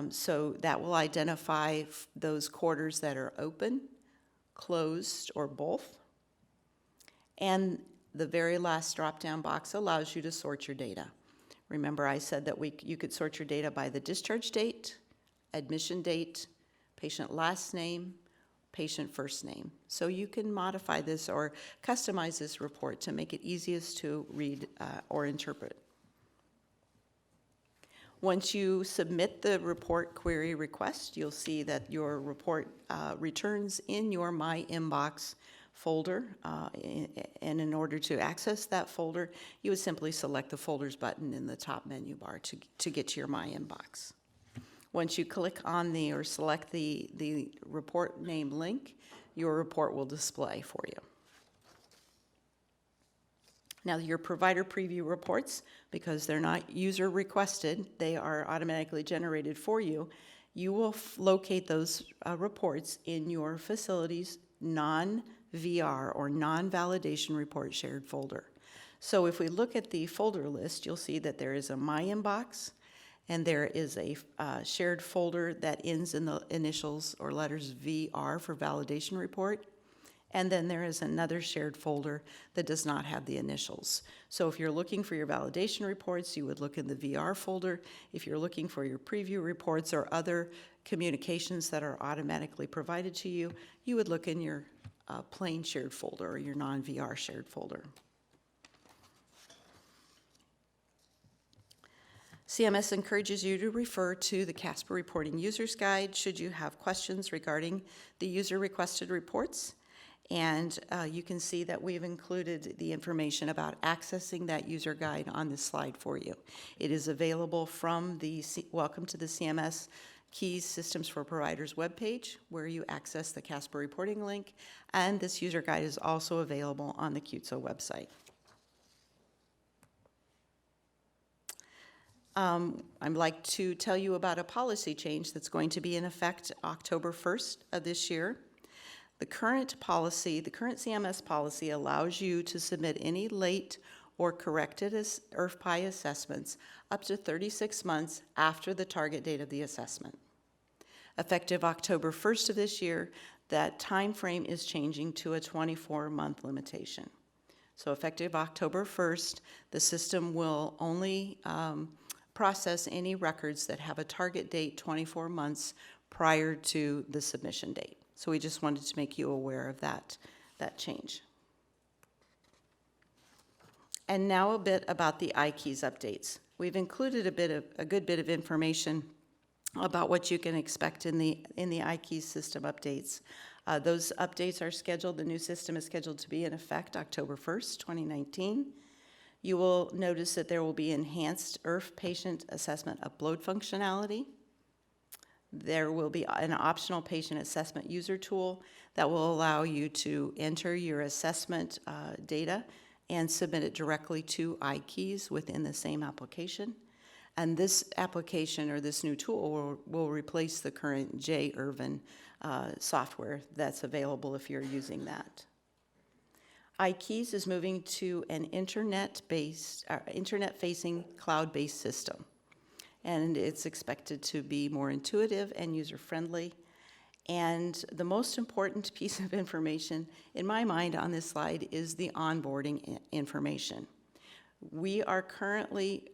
So that will identify those quarters that are open, closed, or both. And the very last drop-down box allows you to sort your data. Remember, I said that you could sort your data by the discharge date, admission date, patient last name, patient first name. So you can modify this or customize this report to make it easiest to read or interpret. Once you submit the report query request, you'll see that your report returns in your My Inbox folder. And in order to access that folder, you would simply select the Folders button in the top menu bar to get to your My Inbox. Once you click on or select the report name link, your report will display for you. Now, your provider preview reports, because they're not user requested, they are automatically generated for you. You will locate those reports in your facility's non-VR or non-validation report shared folder. So if we look at the folder list, you'll see that there is a My Inbox, and there is a shared folder that ends in the initials or letters VR for validation report. And then there is another shared folder that does not have the initials. So if you're looking for your validation reports, you would look in the VR folder. If you're looking for your preview reports or other communications that are automatically provided to you, you would look in your plain shared folder or your non-VR shared folder. CMS encourages you to refer to the CASPER Reporting User's Guide should you have questions regarding the user-requested reports. And you can see that we've included the information about accessing that user guide on this slide for you. It is available from the Welcome to the CMS Keys Systems for Providers webpage, where you access the CASPER reporting link, and this user guide is also available on the QTSO website. I'd like to tell you about a policy change that's going to be in effect October 1st of this year. The current CMS policy allows you to submit any late or corrected IRF assessments up to 36 months after the target date of the assessment. Effective October 1st of this year, that time frame is changing to a 24-month limitation. So effective October 1st, the system will only process any records that have a target date 24 months prior to the submission date. So we just wanted to make you aware of that change. And now a bit about the iKeys updates. We've included a good bit of information about what you can expect in the iKeys system updates. Those updates are scheduled, the new system is scheduled to be in effect October 1st, 2019. You will notice that there will be enhanced IRF patient assessment upload functionality. There will be an optional patient assessment user tool that will allow you to enter your assessment data and submit it directly to iKeys within the same application. And this application or this new tool will replace the current J-Irvin software that's available if you're using that. iKeys is moving to an internet-facing cloud-based system, and it's expected to be more intuitive and user-friendly. And the most important piece of information in my mind on this slide is the onboarding information. We are currently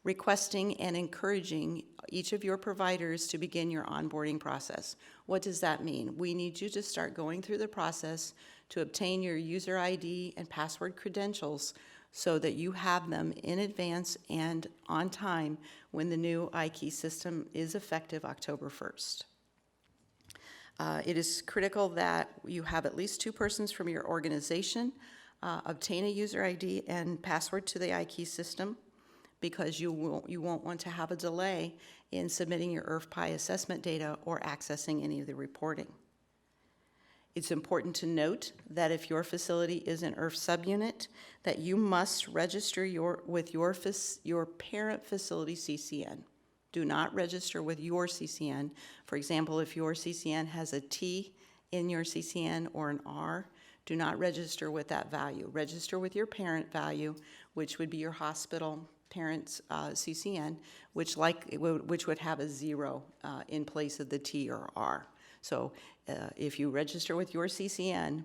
requesting and encouraging each of your providers to begin your onboarding process. What does that mean? We need you to start going through the process to obtain your user ID and password credentials so that you have them in advance and on time when the new iKey system is effective October 1st. It is critical that you have at least 2 persons from your organization obtain a user ID and password to the iKey system, because you won't want to have a delay in submitting your IRF-PI assessment data or accessing any of the reporting. It's important to note that if your facility is an IRF subunit, that you must register with your parent facility CCN. Do not register with your CCN. For example, if your CCN has a T in your CCN or an R, do not register with that value. Register with your parent value, which would be your hospital parent's CCN, which would have a 0 in place of the T or R. So if you register with your CCN,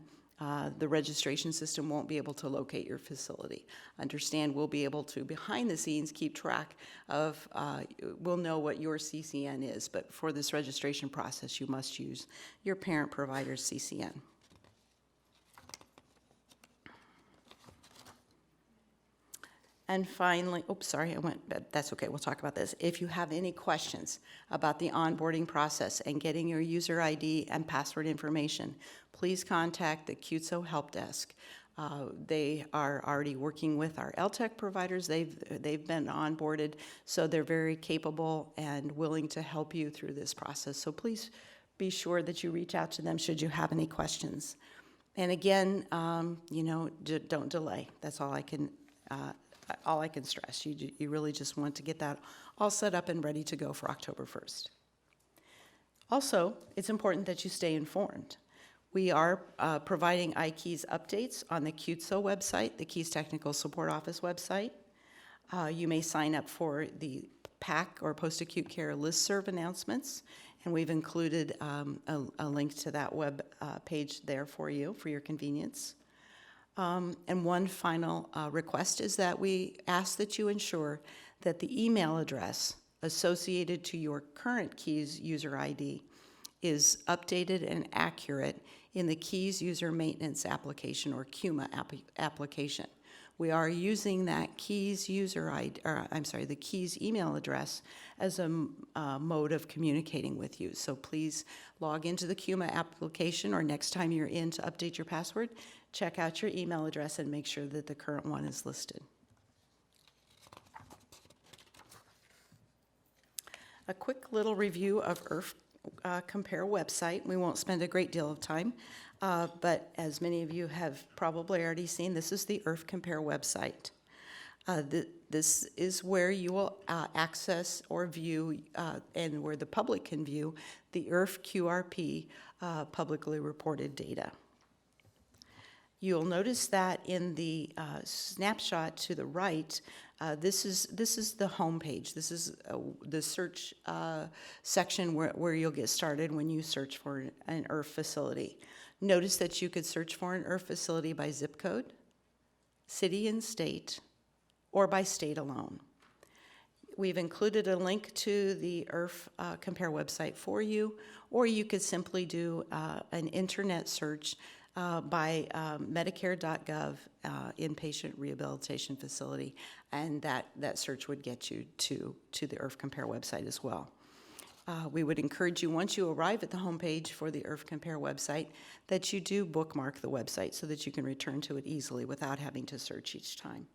the registration system won't be able to locate your facility. Understand, we'll be able to, behind the scenes, keep track of, we'll know what your CCN is, but for this registration process, you must use your parent provider's CCN. And finally, oops, sorry, that's okay, we'll talk about this. If you have any questions about the onboarding process and getting your user ID and password information, please contact the QTSO Help Desk. They are already working with our LTEC providers. They've been onboarded, so they're very capable and willing to help you through this process. So please be sure that you reach out to them should you have any questions. And again, don't delay. That's all I can stress. You really just want to get that all set up and ready to go for October 1st. Also, it's important that you stay informed. We are providing iKeys updates on the QTSO website, the Keys Technical Support Office website. You may sign up for the PAC or post-acute care listserv announcements, and we've included a link to that web page there for you for your convenience. And one final request is that we ask that you ensure that the email address associated to your current Keys user ID is updated and accurate in the Keys User Maintenance Application, or QMA application. We are using that Keys user ID, the Keys email address as a mode of communicating with you. So please log into the QMA application, or next time you're in to update your password, check out your email address and make sure that the current one is listed. A quick little review of IRF Compare website. We won't spend a great deal of time, but as many of you have probably already seen, this is the IRF Compare website. This is where you will access or view, and where the public can view, the IRF QRP publicly reported data. You'll notice that in the snapshot to the right, this is the home page. This is the search section where you'll get started when you search for an IRF facility. Notice that you could search for an IRF facility by zip code, city and state, or by state alone. We've included a link to the IRF Compare website for you, or you could simply do an internet search by Medicare.gov Inpatient Rehabilitation Facility, and that search would get you to the IRF Compare website as well. We would encourage you, once you arrive at the homepage for the IRF Compare website, that you do bookmark the website so that you can return to it easily without having to search each time.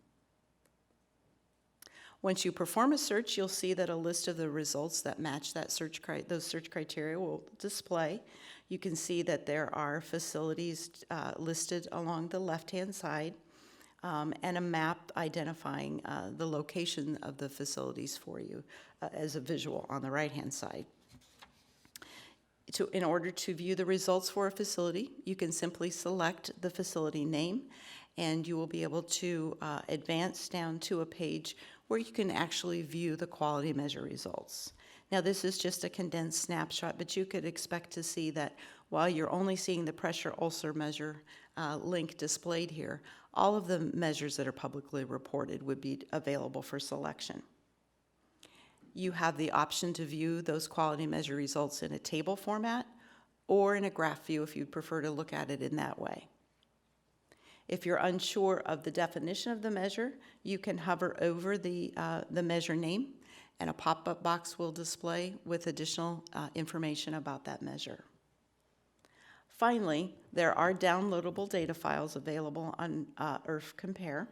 Once you perform a search, you'll see that a list of the results that match those search criteria will display. You can see that there are facilities listed along the left-hand side, and a map identifying the location of the facilities for you as a visual on the right-hand side. In order to view the results for a facility, you can simply select the facility name, and you will be able to advance down to a page where you can actually view the quality measure results. Now, this is just a condensed snapshot, but you could expect to see that while you're only seeing the pressure ulcer measure link displayed here, all of the measures that are publicly reported would be available for selection. You have the option to view those quality measure results in a table format or in a graph view if you'd prefer to look at it in that way. If you're unsure of the definition of the measure, you can hover over the measure name, and a pop-up box will display with additional information about that measure. Finally, there are downloadable data files available on IRF Compare.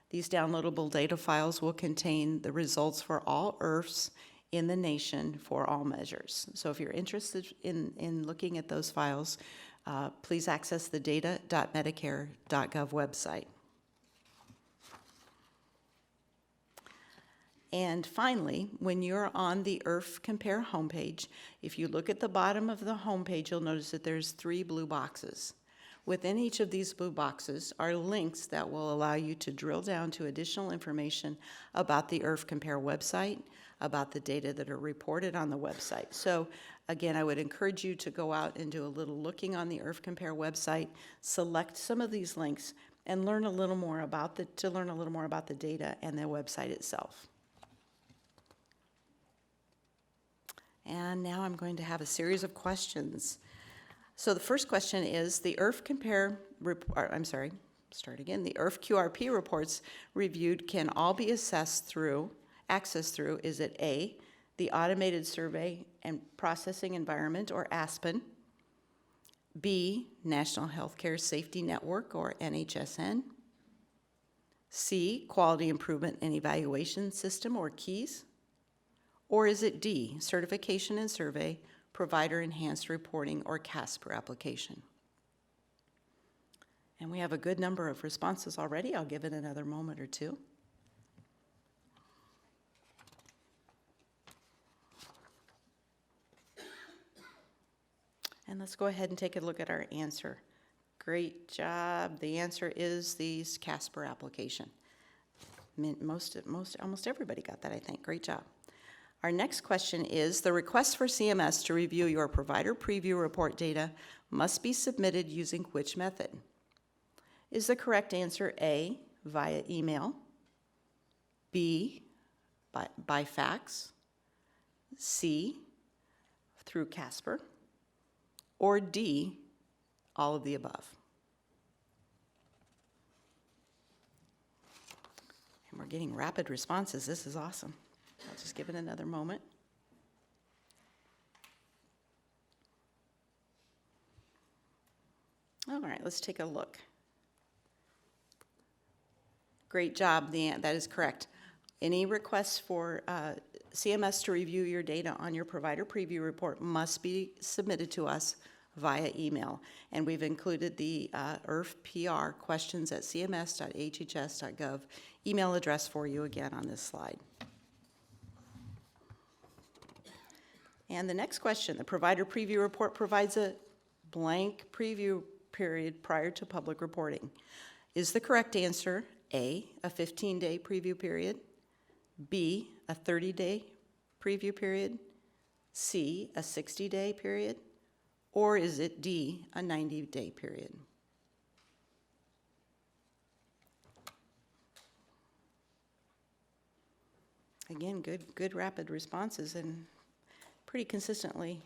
These downloadable data files will contain the results for all IRFs in the nation for all measures. So if you're interested in looking at those files, please access the data.medicare.gov website. And finally, when you're on the IRF Compare homepage, if you look at the bottom of the homepage, you'll notice that there's 3 blue boxes. Within each of these blue boxes are links that will allow you to drill down to additional information about the IRF Compare website, about the data that are reported on the website. So again, I would encourage you to go out and do a little looking on the IRF Compare website, select some of these links, and learn a little more about the data and the website itself. And now I'm going to have a series of questions. So the first question is, the IRF IRF QRP reports reviewed can all be accessed through, is it A, the Automated Survey and Processing Environment, or ASPEN, B, National Healthcare Safety Network, or NHSN, C, Quality Improvement and Evaluation System, or KEYS, or is it D, Certification and Survey, Provider Enhanced Reporting, or CASPER application? And we have a good number of responses already. I'll give it another moment or two. And let's go ahead and take a look at our answer. Great job. The answer is the CASPER application. Almost everybody got that, I think. Great job. Our next question is, the request for CMS to review your provider preview report data must be submitted using which method? Is the correct answer A, via email, B, by fax, C, through CASPER, or D, all of the above? And we're getting rapid responses. This is awesome. I'll just give it another moment. All right, let's take a look. Great job, that is correct. Any requests for CMS to review your data on your provider preview report must be submitted to us via email. And we've included the IRF PR questions at cms.hhs.gov email address for you again on this slide. And the next question, the provider preview report provides a blank preview period prior to public reporting. Is the correct answer A, a 15-day preview period, B, a 30-day preview period, C, a 60-day period, or is it D, a 90-day period? Again, good rapid responses, and pretty consistently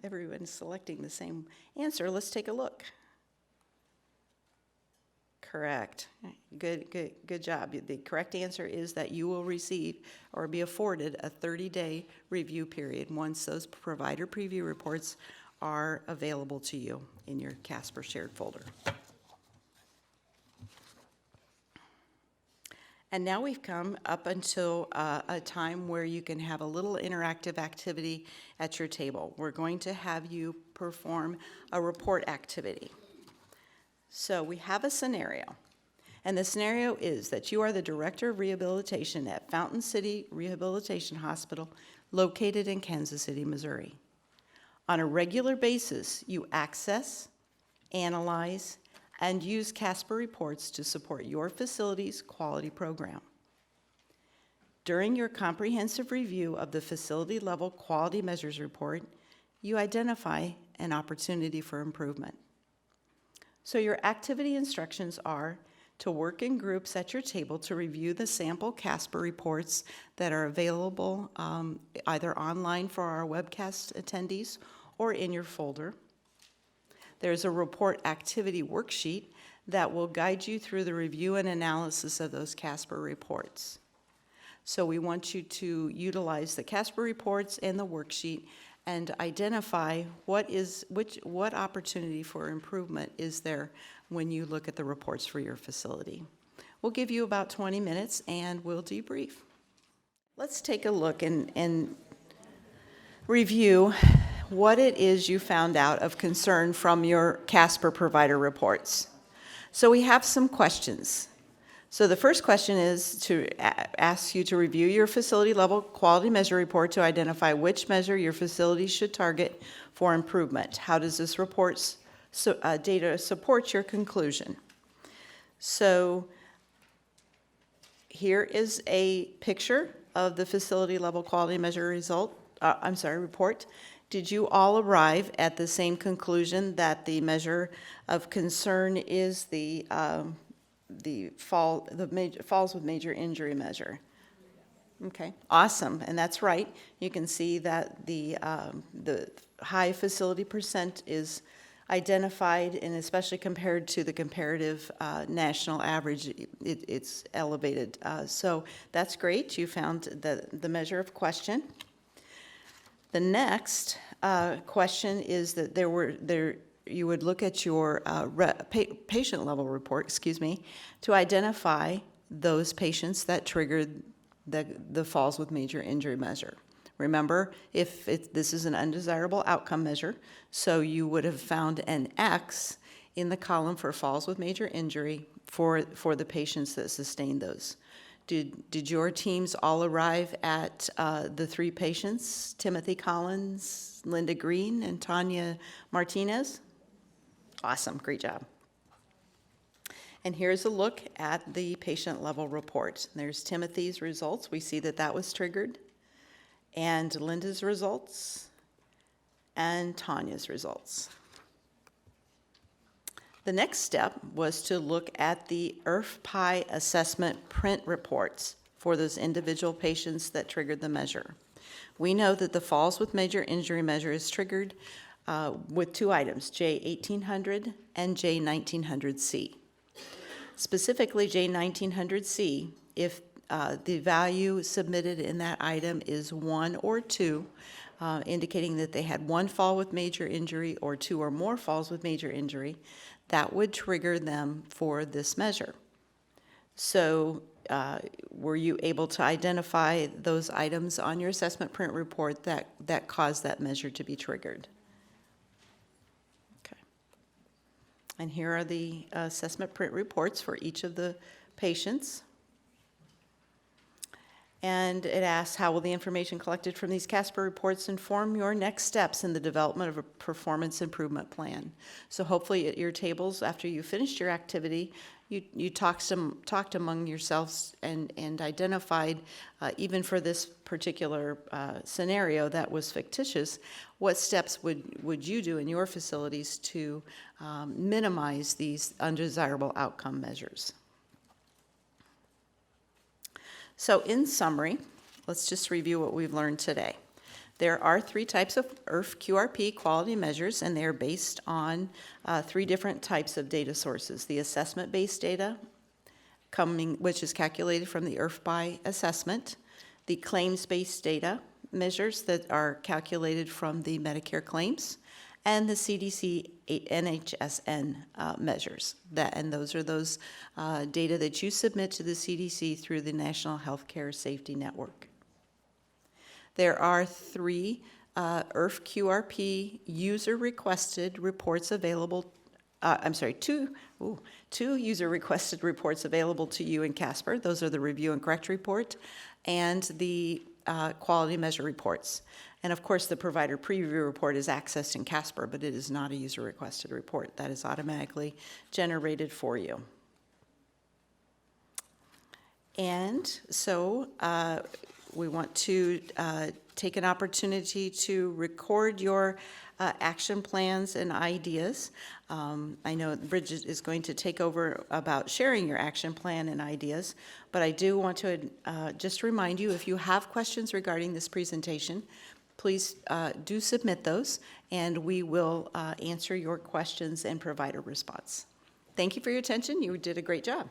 everyone's selecting the same answer. Let's take a look. Correct. Good job. The correct answer is that you will receive or be afforded a 30-day review period once those provider preview reports are available to you in your CASPER shared folder. And now we've come up until a time where you can have a little interactive activity at your table. We're going to have you perform a report activity. So we have a scenario, and the scenario is that you are the Director of Rehabilitation at Fountain City Rehabilitation Hospital, located in Kansas City, Missouri. On a regular basis, you access, analyze, and use CASPER reports to support your facility's quality program. During your comprehensive review of the facility-level quality measures report, you identify an opportunity for improvement. So your activity instructions are to work in groups at your table to review the sample CASPER reports that are available either online for our webcast attendees or in your folder. There's a report activity worksheet that will guide you through the review and analysis of those CASPER reports. So we want you to utilize the CASPER reports and the worksheet and identify what opportunity for improvement is there when you look at the reports for your facility. We'll give you about 20 minutes and we'll debrief. Let's take a look and review what it is you found out of concern from your CASPER provider reports. So we have some questions. So the first question is to ask you to review your facility level quality measure report to identify which measure your facility should target for improvement. How does this report's data support your conclusion? So here is a picture of the facility level quality measure report. Did you all arrive at the same conclusion that the measure of concern is the falls with major injury measure? Okay, awesome, and that's right. You can see that the high facility percent is identified, and especially compared to the comparative national average, it's elevated. So that's great. You found the measure of question. The next question is that you would look at your patient level report, to identify those patients that triggered the falls with major injury measure. Remember, this is an undesirable outcome measure, so you would have found an X in the column for falls with major injury for the patients that sustained those. Did your teams all arrive at the three patients, Timothy Collins, Linda Green, and Tanya Martinez? Awesome, great job. And here's a look at the patient level report. There's Timothy's results. We see that was triggered. And Linda's results, and Tanya's results. The next step was to look at the IRF assessment print reports for those individual patients that triggered the measure. We know that the falls with major injury measure is triggered with two items, J1800 and J1900C. Specifically, J1900C, if the value submitted in that item is 1 or 2, indicating that they had one fall with major injury or 2 or more falls with major injury, that would trigger them for this measure. So were you able to identify those items on your assessment print report that caused that measure to be triggered? Okay. And here are the assessment print reports for each of the patients. And it asks, how will the information collected from these CASPER reports inform your next steps in the development of a performance improvement plan? So hopefully at your tables, after you finished your activity, you talked among yourselves and identified, even for this particular scenario that was fictitious, what steps would you do in your facilities to minimize these undesirable outcome measures? So in summary, let's just review what we've learned today. There are 3 types of IRF QRP quality measures, and they are based on 3 different types of data sources. The assessment-based data, which is calculated from the IRF assessment, the claims-based data measures that are calculated from the Medicare claims, and the CDC NHSN measures. And those are those data that you submit to the CDC through the National Healthcare Safety Network. There are 3 IRF QRP user-requested reports available. Two user-requested reports available to you in CASPER. Those are the review and correct report and the quality measure reports. And of course, the provider preview report is accessed in CASPER, but it is not a user-requested report. That is automatically generated for you. And so we want to take an opportunity to record your action plans and ideas. I know Bridget is going to take over about sharing your action plan and ideas, but I do want to just remind you, if you have questions regarding this presentation, please do submit those, and we will answer your questions and provide a response. Thank you for your attention. You did a great job.